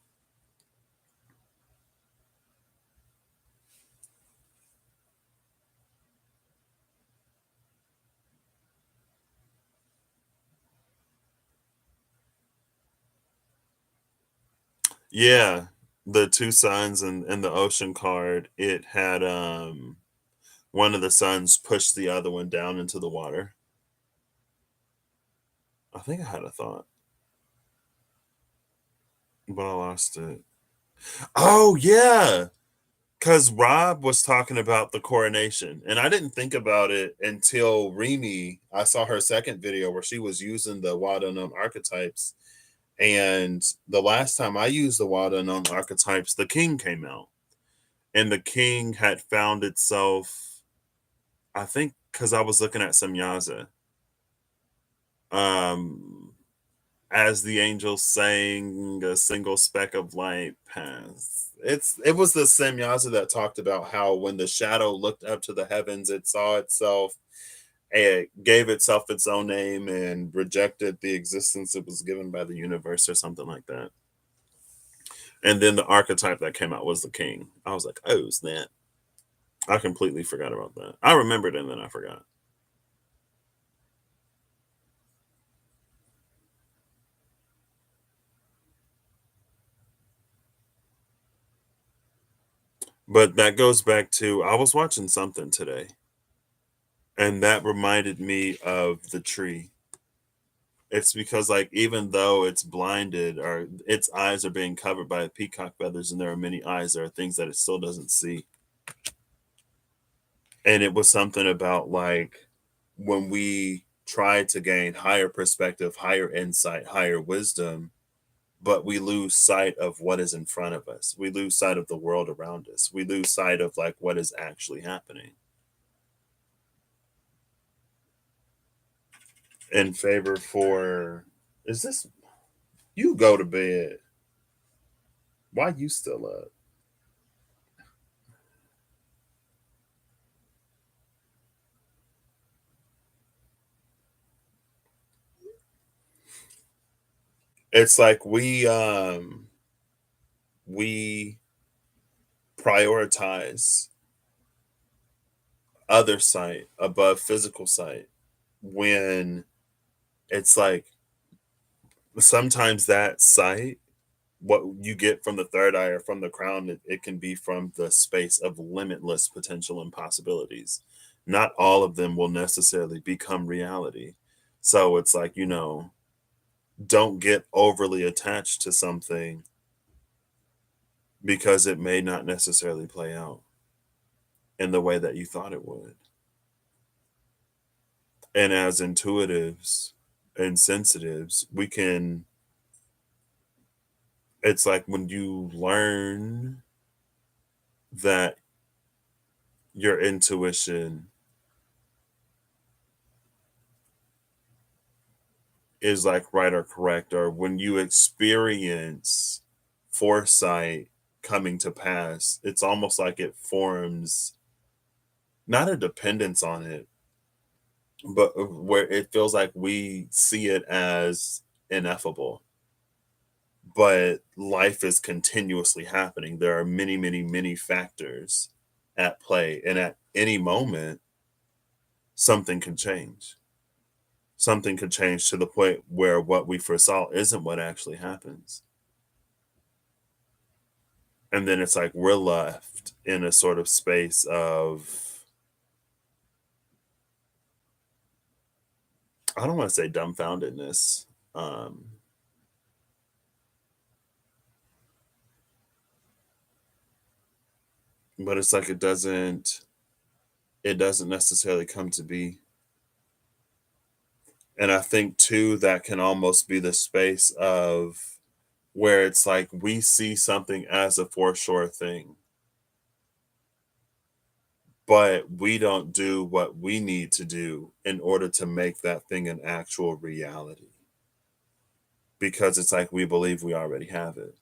Speaker 1: Yeah, the two suns and the ocean card, it had one of the suns pushed the other one down into the water. I think I had a thought, but I lost it. Oh yeah, because Rob was talking about the coronation, and I didn't think about it until Remy. I saw her second video where she was using the Wild Unknown archetypes, and the last time I used the Wild Unknown archetypes, the king came out, and the king had found itself. I think because I was looking at some Yaza, um, as the angels sang, a single speck of light passed. It was the same Yaza that talked about how when the shadow looked up to the heavens, it saw itself, it gave itself its own name, and rejected the existence it was given by the universe, or something like that. And then the archetype that came out was the king. I was like, oh snap! I completely forgot about that. I remembered and then I forgot. But that goes back to, I was watching something today, and that reminded me of the tree. It's because, like, even though it's blinded, or its eyes are being covered by peacock feathers, and there are many eyes, there are things that it still doesn't see. And it was something about, like, when we try to gain higher perspective, higher insight, higher wisdom, but we lose sight of what is in front of us. We lose sight of the world around us. We lose sight of, like, what is actually happening. In favor for, is this, you go to bed? Why you still up? It's like we prioritize other sight above physical sight, when it's like sometimes that sight, what you get from the third eye or from the crown, it can be from the space of limitless potential and possibilities. Not all of them will necessarily become reality. So it's like, don't get overly attached to something because it may not necessarily play out in the way that you thought it would. And as intuitives and sensitives, we can, it's like when you learn that your intuition is like right or correct, or when you experience foresight coming to pass, it's almost like it forms not a dependence on it, but where it feels like we see it as ineffable. But life is continuously happening. There are many, many, many factors at play. And at any moment, something can change. Something could change to the point where what we foresaw isn't what actually happens. And then it's like we're left in a sort of space of, I don't want to say dumbfoundedness, um, but it's like it doesn't necessarily come to be. And I think too that can almost be the space of where it's like we see something as a for sure thing, but we don't do what we need to do in order to make that thing an actual reality, because it's like we believe we already have it.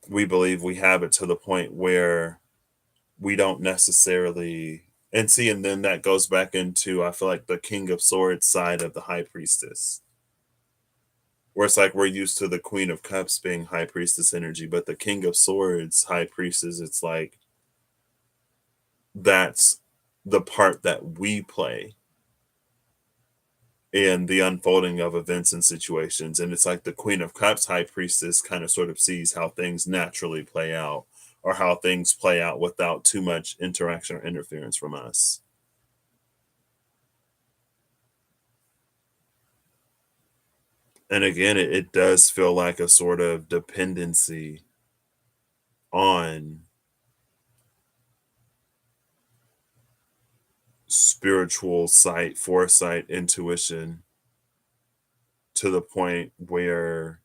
Speaker 1: We believe we have it to the point where we don't necessarily, and see, and then that goes back into, I feel like, the King of Swords side of the High Priestess, where it's like we're used to the Queen of Cups being High Priestess energy, but the King of Swords High Priestess, it's like that's the part that we play in the unfolding of events and situations. And it's like the Queen of Cups High Priestess kind of sort of sees how things naturally play out, or how things play out without too much interaction or interference from us. And again, it does feel like a sort of dependency on spiritual sight, foresight, intuition, to the point where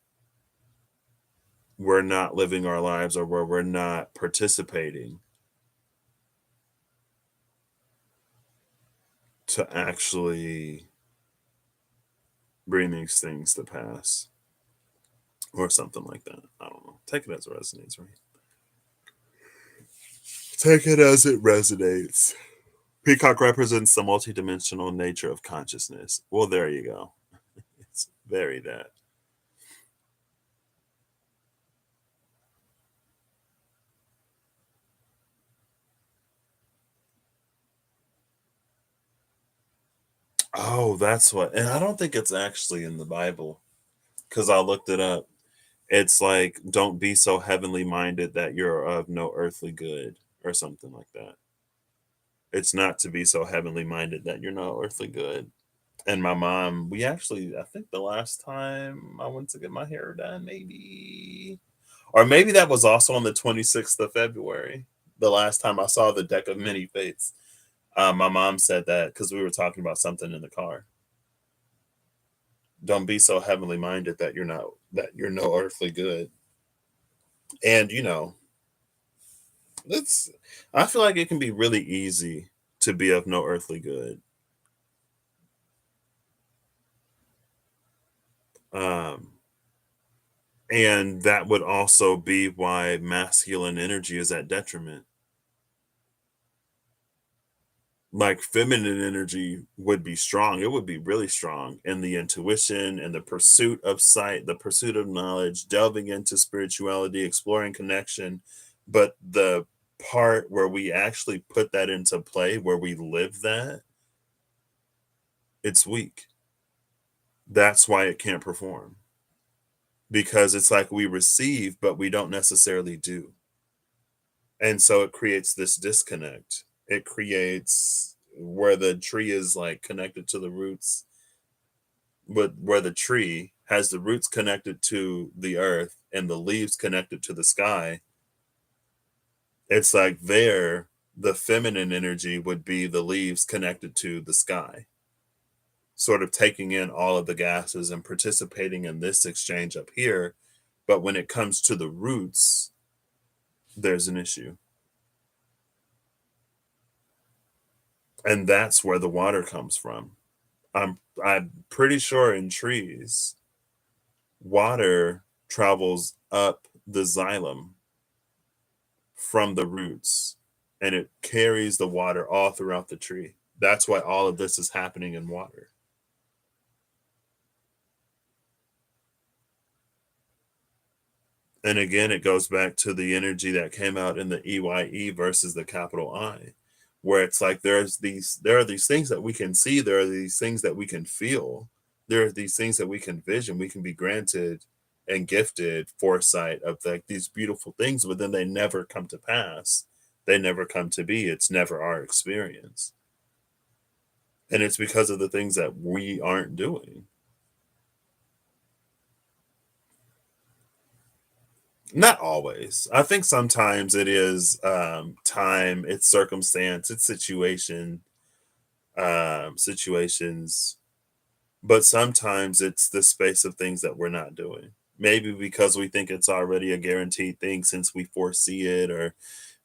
Speaker 1: we're not living our lives, or where we're not participating to actually bring these things to pass, or something like that. I don't know. Take it as it resonates, right? Take it as it resonates. Peacock represents the multidimensional nature of consciousness. Well, there you go. It's very that. Oh, that's what. And I don't think it's actually in the Bible, because I looked it up. It's like, don't be so heavenly minded that you're of no earthly good, or something like that. It's not to be so heavenly minded that you're no earthly good. And my mom, we actually, I think the last time I went to get my hair done, maybe, or maybe that was also on the 26th of February, the last time I saw the deck of many fates. My mom said that because we were talking about something in the car. Don't be so heavenly minded that you're no earthly good. And it's I feel like it can be really easy to be of no earthly good. Um, and that would also be why masculine energy is at detriment. Like feminine energy would be strong. It would be really strong in the intuition and the pursuit of sight, the pursuit of knowledge, delving into spirituality, exploring connection. But the part where we actually put that into play, where we live that, it's weak. That's why it can't perform, because it's like we receive, but we don't necessarily do. And so it creates this disconnect. It creates where the tree is like connected to the roots, but where the tree has the roots connected to the earth and the leaves connected to the sky. It's like there, the feminine energy would be the leaves connected to the sky, sort of taking in all of the gases and participating in this exchange up here. But when it comes to the roots, there's an issue. And that's where the water comes from. I'm pretty sure in trees, water travels up the xylem from the roots, and it carries the water all throughout the tree. That's why all of this is happening in water. And again, it goes back to the energy that came out in the EYE versus the capital I, where it's like there are these things that we can see, there are these things that we can feel, there are these things that we can vision, we can be granted and gifted foresight of like these beautiful things, but then they never come to pass. They never come to be. It's never our experience. And it's because of the things that we aren't doing. Not always. I think sometimes it is time, it's circumstance, it's situations, but sometimes it's the space of things that we're not doing. Maybe because we think it's already a guaranteed thing since we foresee it, or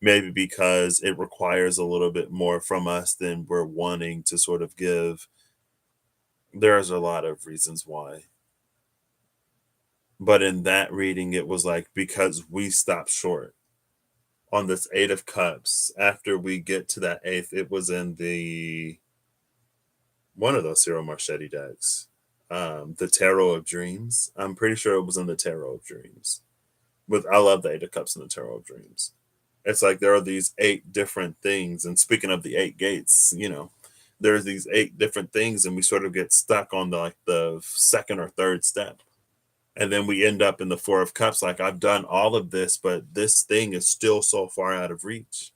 Speaker 1: maybe because it requires a little bit more from us than we're wanting to sort of give. There's a lot of reasons why. But in that reading, it was like because we stopped short on this Eight of Cups. After we get to that eighth, it was in the one of those Cyril Marchetti decks. The Tarot of Dreams. I'm pretty sure it was in the Tarot of Dreams. With I love the Eight of Cups in the Tarot of Dreams. It's like there are these eight different things. And speaking of the eight gates, there's these eight different things, and we sort of get stuck on the second or third step. And then we end up in the Four of Cups, like I've done all of this, but this thing is still so far out of reach.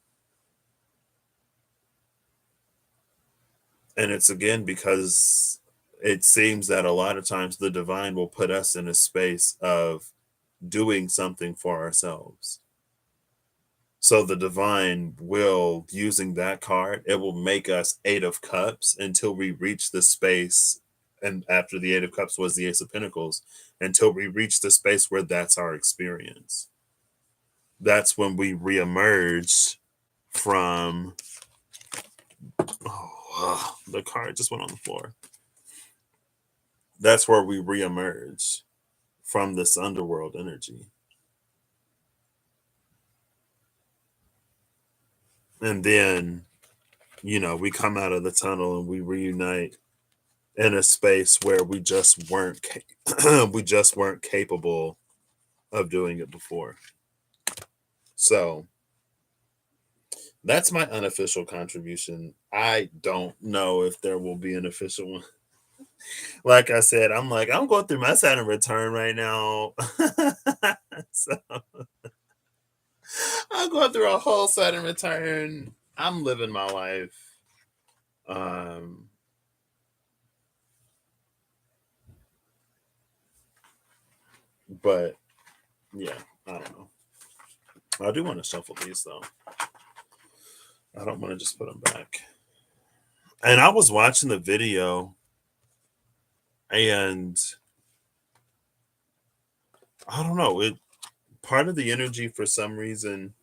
Speaker 1: And it's again because it seems that a lot of times the divine will put us in a space of doing something for ourselves. So the divine will, using that card, it will make us Eight of Cups until we reach the space. And after the Eight of Cups was the Ace of Pentacles, until we reach the space where that's our experience. That's when we reemerge from. Oh, the card just went on the floor. That's where we reemerge from this underworld energy. And then, we come out of the tunnel and we reunite in a space where we just weren't we just weren't capable of doing it before. So that's my unofficial contribution. I don't know if there will be an official one. Like I said, I'm going through my Saturn return right now. So I'm going through a whole Saturn return. I'm living my life. Um, but yeah, I don't know. I do want to shuffle these though. I don't want to just put them back. And I was watching the video, and I don't know, it part of the energy for some reason.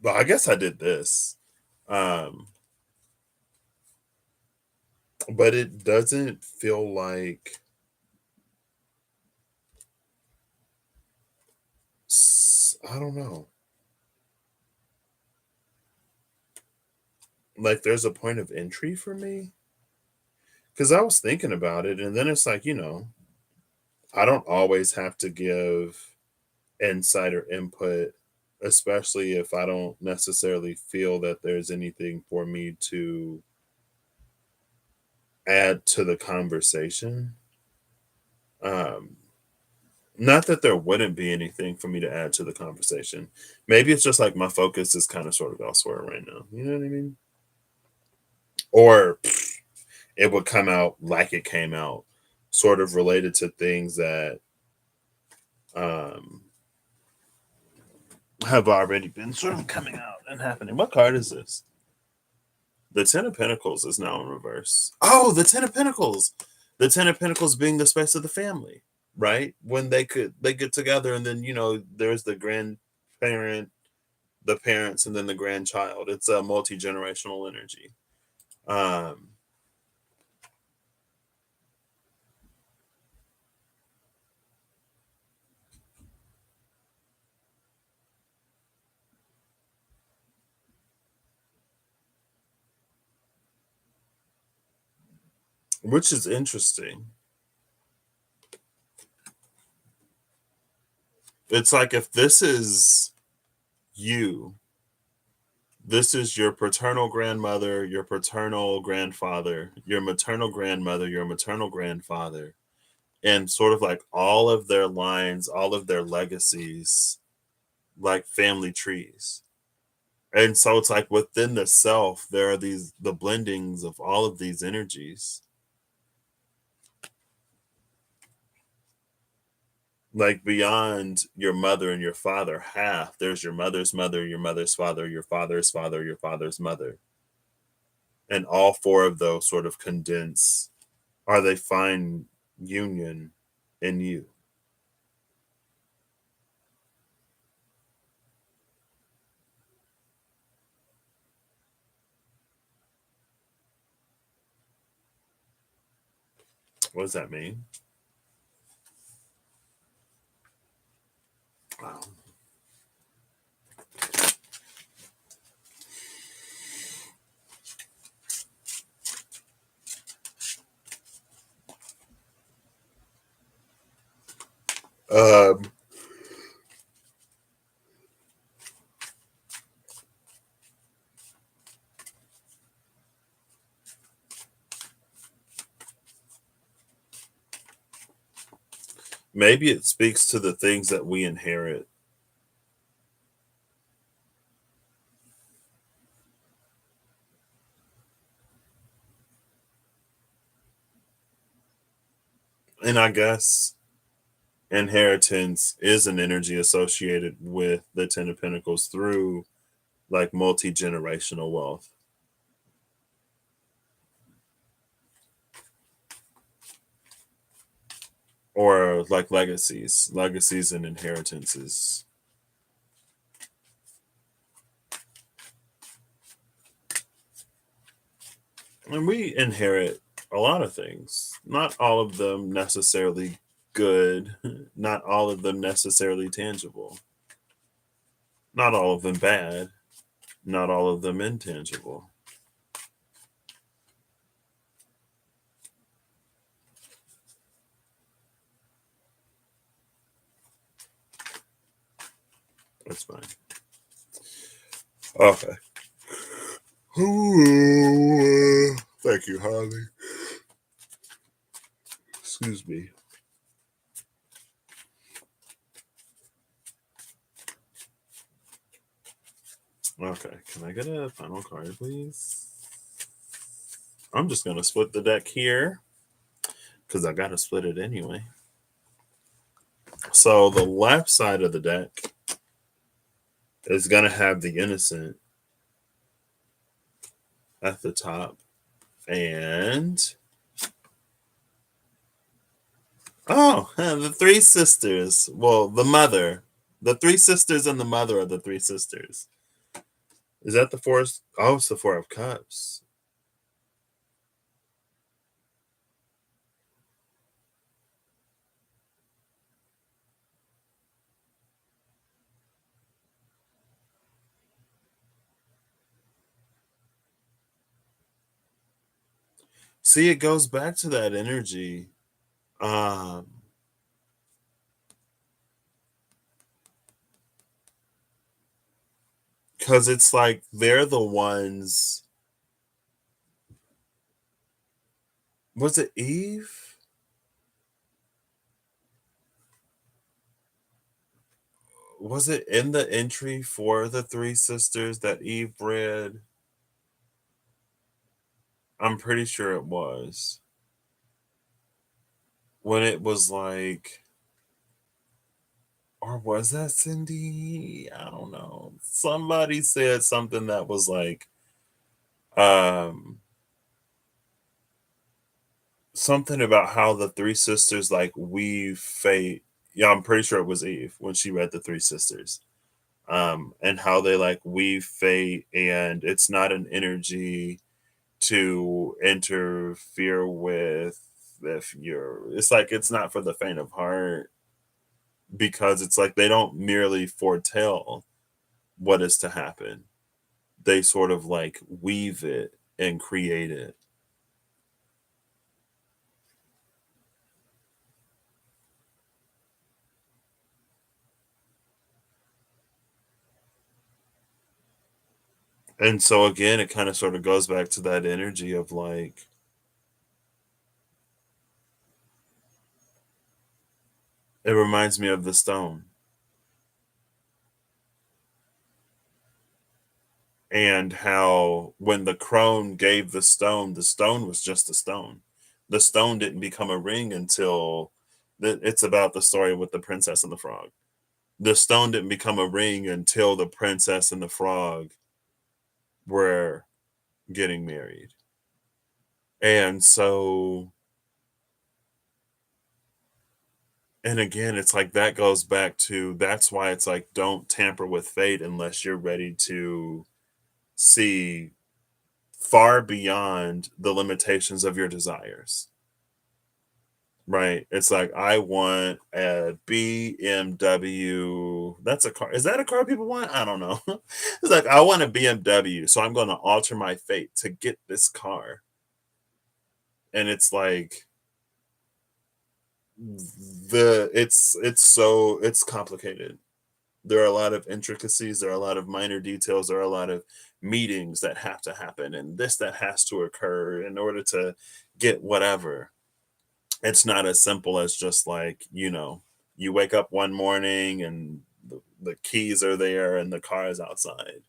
Speaker 1: But I guess I did this. Um, but it doesn't feel like I don't know. Like there's a point of entry for me. Because I was thinking about it, and then it's like, I don't always have to give insight or input, especially if I don't necessarily feel that there's anything for me to add to the conversation. Um, Not that there wouldn't be anything for me to add to the conversation. Maybe it's just like my focus is kind of sort of elsewhere right now. You know what I mean? Or it would come out like it came out, sort of related to things that um, have already been sort of coming out and happening. What card is this? The Ten of Pentacles is now in reverse. Oh, the Ten of Pentacles. The Ten of Pentacles being the space of the family, right? When they get together, and then there's the grandparent, the parents, and then the grandchild. It's a multi-generational energy. Um, which is interesting. It's like if this is you, This is your paternal grandmother, your paternal grandfather, your maternal grandmother, your maternal grandfather, and sort of like all of their lines, all of their legacies, like family trees. And so it's like within the self, there are the blendings of all of these energies. Like beyond your mother and your father, half, there's your mother's mother, your mother's father, your father's father, your father's mother. And all four of those sort of condense, or they find union in you. What does that mean? Wow. Um, Maybe it speaks to the things that we inherit. And I guess inheritance is an energy associated with the Ten of Pentacles through like multi generational wealth or like legacies and inheritances. And we inherit a lot of things, not all of them necessarily good, not all of them necessarily tangible, not all of them bad, not all of them intangible. That's fine. Okay. Ooh, thank you, Harley. Excuse me. Okay, can I get a final card, please? I'm just gonna split the deck here because I gotta split it anyway. So the left side of the deck is gonna have the innocent at the top, and oh, the three sisters. Well, the mother, the three sisters, and the mother of the three sisters. Is that the four? Oh, it's the Four of Cups. See, it goes back to that energy. Um, because it's like they're the ones. Was it Eve? Was it in the entry for the three sisters that Eve read? I'm pretty sure it was. When it was like, or was that Cindy? I don't know. Somebody said something that was like, um, something about how the three sisters like weave fate. Yeah, I'm pretty sure it was Eve when she read the three sisters. And how they like weave fate, and it's not an energy to interfere with if you're it's like it's not for the faint of heart because it's like they don't merely foretell what is to happen. They sort of like weave it and create it. And so again, it kind of sort of goes back to that energy of like, it reminds me of the stone and how when the crone gave the stone was just a stone. The stone didn't become a ring until it's about the story with the princess and the frog. The stone didn't become a ring until the princess and the frog were getting married. And so, and again, it's like that goes back to that's why it's like don't tamper with fate unless you're ready to see far beyond the limitations of your desires. Right. It's like I want a BMW. That's a car. Is that a car people want? I don't know. It's like I want a BMW, so I'm going to alter my fate to get this car. And it's like it's complicated. There are a lot of intricacies, there are a lot of minor details, there are a lot of meetings that have to happen and this that has to occur in order to get whatever. It's not as simple as just like, you wake up one morning and the keys are there and the car is outside.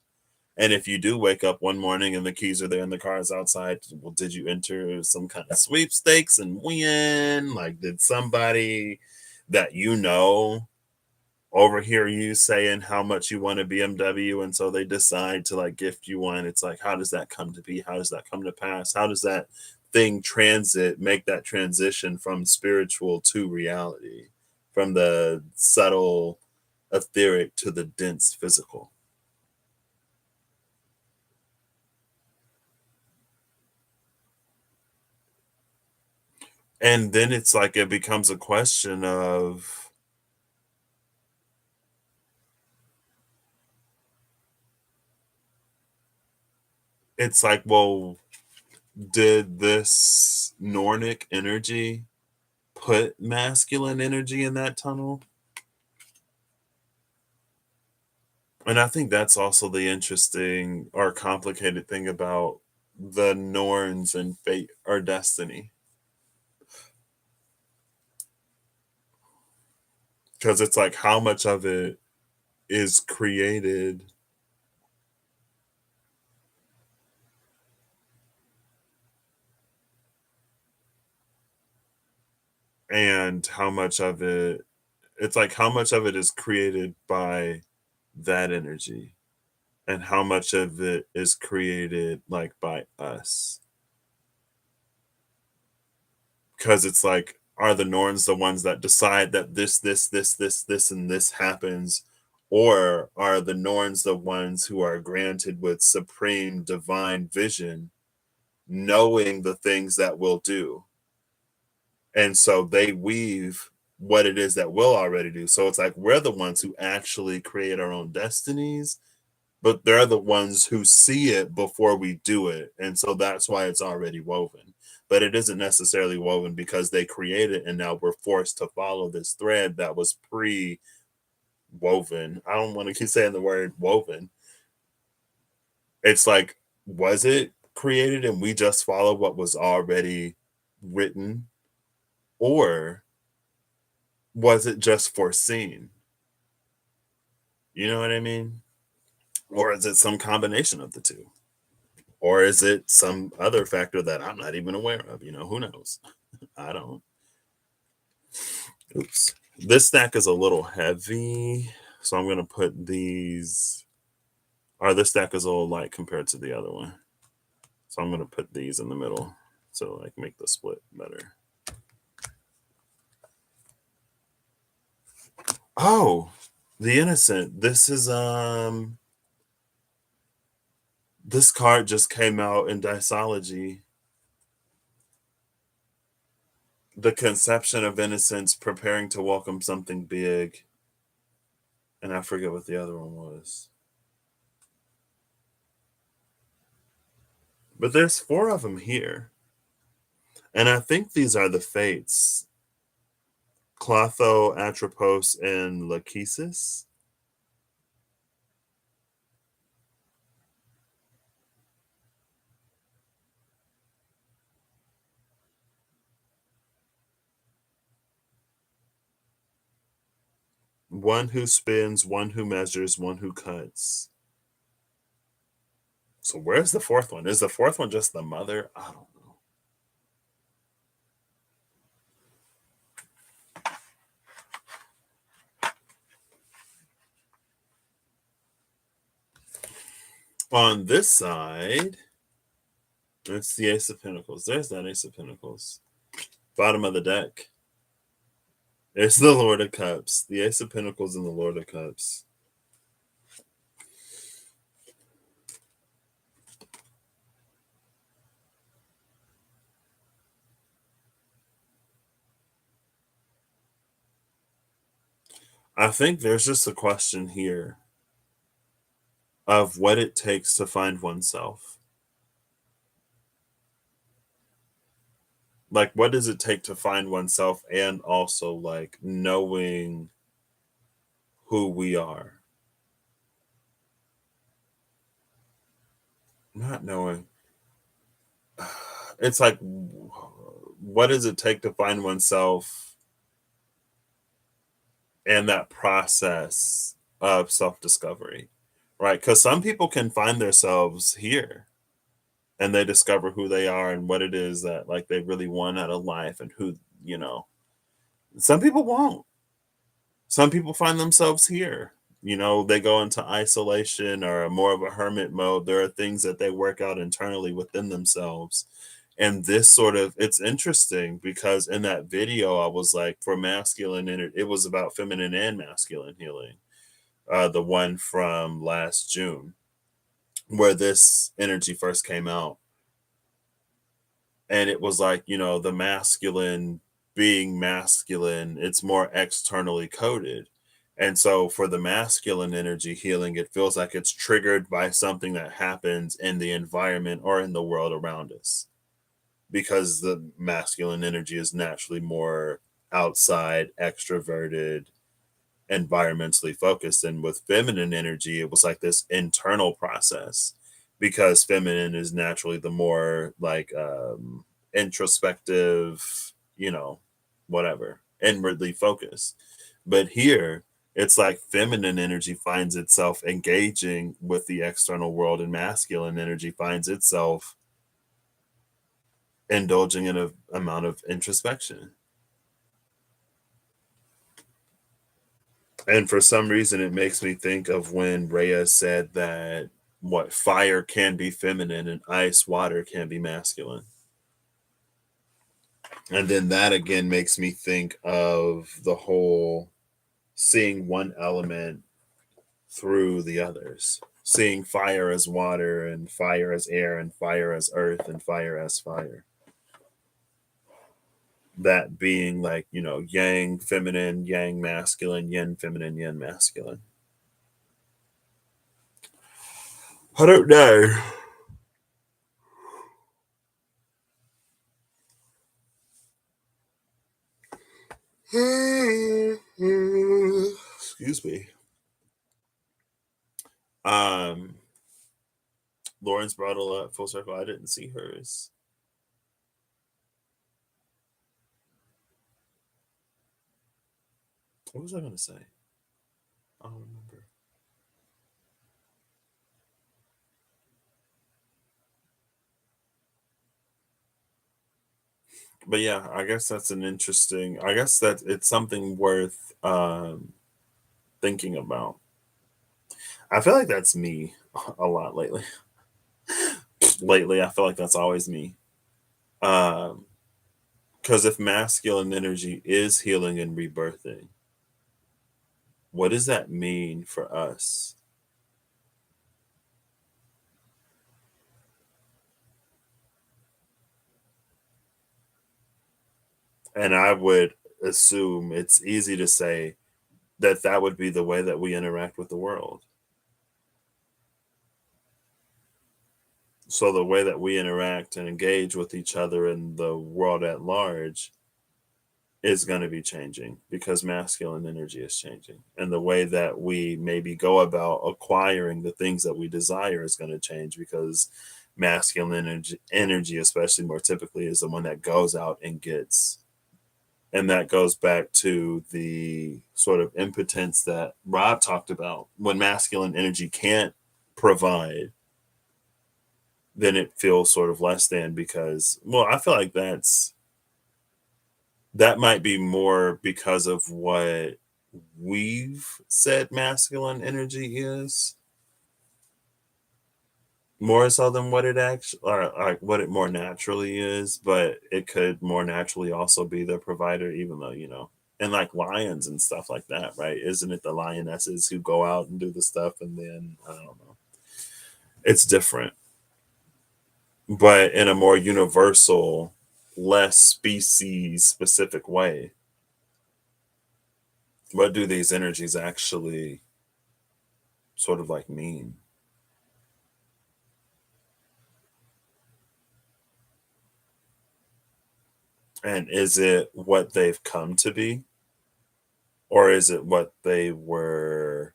Speaker 1: And if you do wake up one morning and the keys are there and the car is outside, well, did you enter some kind of sweepstakes and win? Like, did somebody that overhear you saying how much you want a BMW and so they decide to like gift you one? It's like, how does that come to be? How does that come to pass? How does that thing make that transition from spiritual to reality, from the subtle etheric to the dense physical? And then it's like it becomes a question of it's like, well, did this Nordic energy put masculine energy in that tunnel? And I think that's also the interesting or complicated thing about the Norns and fate or destiny. Because it's like how much of it is created and how much of it it's like how much of it is created by that energy and how much of it is created like by us. Because it's like, are the Norns the ones that decide that this and this happens, or are the Norns the ones who are granted with supreme divine vision, knowing the things that we'll do, and so they weave what it is that we'll already do. So it's like we're the ones who actually create our own destinies, but they're the ones who see it before we do it. And so that's why it's already woven. But it isn't necessarily woven because they create it and now we're forced to follow this thread that was pre woven. I don't want to keep saying the word woven. It's like, was it created and we just follow what was already written? Or was it just foreseen? You know what I mean? Or is it some combination of the two? Or is it some other factor that I'm not even aware of? Who knows? I don't. Oops. This stack is a little heavy, so I'm gonna put these. Or this stack is a little light compared to the other one, so I'm gonna put these in the middle to like make the split better. Oh, the innocent. This card just came out in Disology. The conception of innocence, preparing to welcome something big, and I forget what the other one was. But there's four of them here. And I think these are the fates: Clotho, Atropos, and Lachesis. One who spins, one who measures, one who cuts. So where's the fourth one? Is the fourth one just the mother? I don't know. On this side, it's the Ace of Pentacles. There's that Ace of Pentacles. Bottom of the deck. It's the Lord of Cups. The Ace of Pentacles and the Lord of Cups. I think there's just a question here of what it takes to find oneself. Like, what does it take to find oneself, and also like knowing who we are? Not knowing. It's like, what does it take to find oneself, and that process of self discovery, right? Because some people can find themselves here and they discover who they are and what it is that like they really want out of life, and who, you know, some people won't. Some people find themselves here. You know, they go into isolation or more of a hermit mode. There are things that they work out internally within themselves. And this sort of, it's interesting because in that video, I was like, for masculine, and it was about feminine and masculine healing. The one from last June, where this energy first came out. And it was like, you know, the masculine being masculine, it's more externally coded. And so for the masculine energy healing, it feels like it's triggered by something that happens in the environment or in the world around us, because the masculine energy is naturally more outside, extroverted, environmentally focused. And with feminine energy, it was like this internal process, because feminine is naturally the more like introspective, you know, whatever, inwardly focused. But here it's like feminine energy finds itself engaging with the external world, and masculine energy finds itself indulging in an amount of introspection. And for some reason, it makes me think of when Rhea said that what fire can be feminine and ice, water can be masculine. And then that again makes me think of the whole seeing one element through the others, seeing fire as water, and fire as air, and fire as earth, and fire as fire. That being like, you know, yang feminine, yang masculine, yin feminine, yin masculine. I don't know. Excuse me. Um, Lauren's brought a lot full circle. I didn't see hers. What was I going to say? I don't remember. But yeah, I guess that's an interesting. I guess that it's something worth thinking about. I feel like that's me a lot lately. Lately, I feel like that's always me. Um, because if masculine energy is healing and rebirthing, what does that mean for us? And I would assume it's easy to say that that would be the way that we interact with the world. So the way that we interact and engage with each other and the world at large is going to be changing, because masculine energy is changing, and the way that we maybe go about acquiring the things that we desire is going to change, because masculine energy, especially more typically, is the one that goes out and gets. And that goes back to the sort of impotence that Rob talked about. When masculine energy can't provide, then it feels sort of less than because, well, I feel like that might be more because of what we've said masculine energy is more so than what it actually or like what it more naturally is, but it could more naturally also be the provider, even though, and like lions and stuff like that, right? Isn't it the lionesses who go out and do the stuff and then I don't know. It's different, but in a more universal, less species specific way. What do these energies actually sort of like mean? And is it what they've come to be? Or is it what they were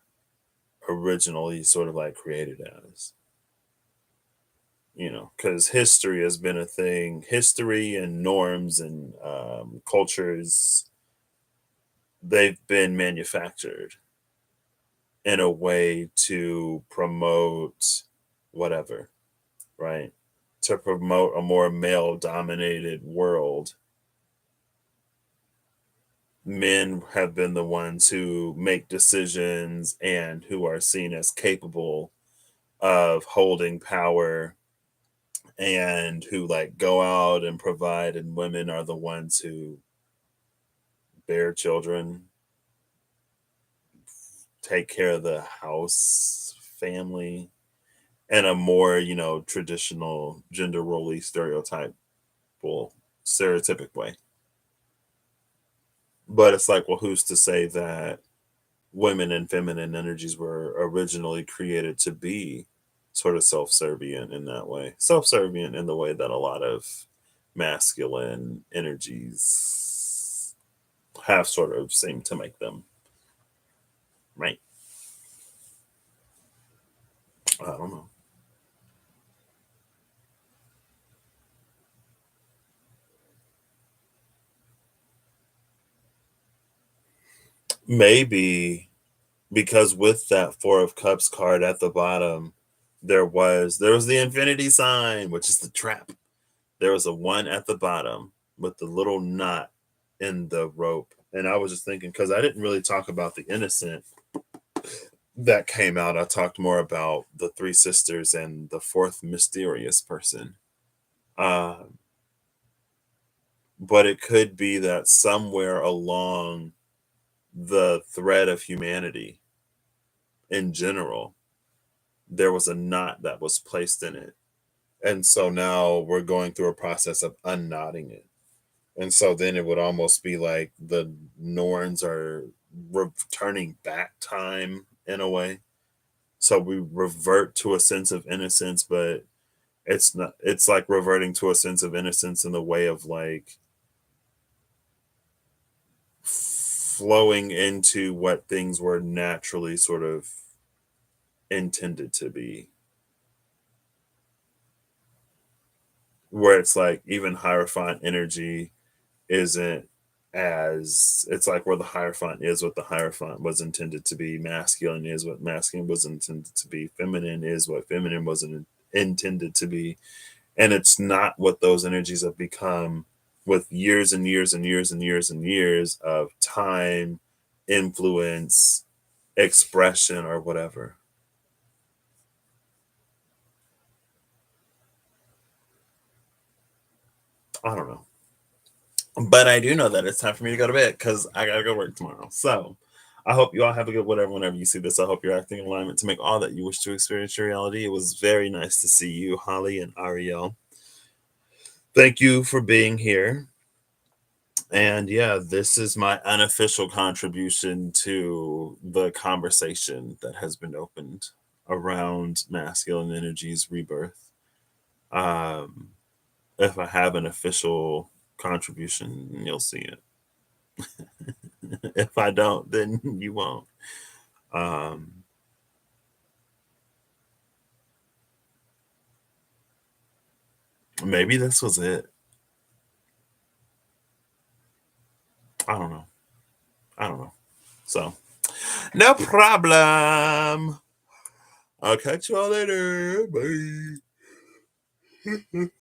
Speaker 1: originally sort of like created as? Because history has been a thing. History and norms and cultures, they've been manufactured in a way to promote whatever, right? To promote a more male dominated world. Men have been the ones who make decisions and who are seen as capable of holding power and who like go out and provide, and women are the ones who bear children, take care of the house, family, and a more, traditional gender role stereotypic way. But it's like, well, who's to say that women and feminine energies were originally created to be sort of self-servient in that way, self-servient in the way that a lot of masculine energies have sort of seemed to make them, right? I don't know. Maybe because with that Four of Cups card at the bottom, there was the infinity sign, which is the trap. There was a one at the bottom with the little knot in the rope. And I was just thinking, because I didn't really talk about the innocent that came out. I talked more about the three sisters and the fourth mysterious person. Uh, but it could be that somewhere along the thread of humanity in general, there was a knot that was placed in it. And so now we're going through a process of unknotting it. And so then it would almost be like the Norns are returning back time in a way. So we revert to a sense of innocence, but it's like reverting to a sense of innocence in the way of like flowing into what things were naturally sort of intended to be. Where it's like even Hierophant energy isn't as it's like where the Hierophant is what the Hierophant was intended to be, masculine is what masculine was intended to be, feminine is what feminine wasn't intended to be. And it's not what those energies have become with years and years and years and years and years of time, influence, expression, or whatever. I don't know. But I do know that it's time for me to go to bed because I gotta go work tomorrow. So I hope you all have a good whatever whenever you see this. I hope you're acting in alignment to make all that you wish to experience your reality. It was very nice to see you, Holly and Ariel. Thank you for being here. And yeah, this is my unofficial contribution to the conversation that has been opened around masculine energies rebirth. Um, if I have an official contribution, you'll see it. If I don't, then you won't. Um, Maybe this was it. I don't know. I don't know. So, no problem. I'll catch you all later. Bye.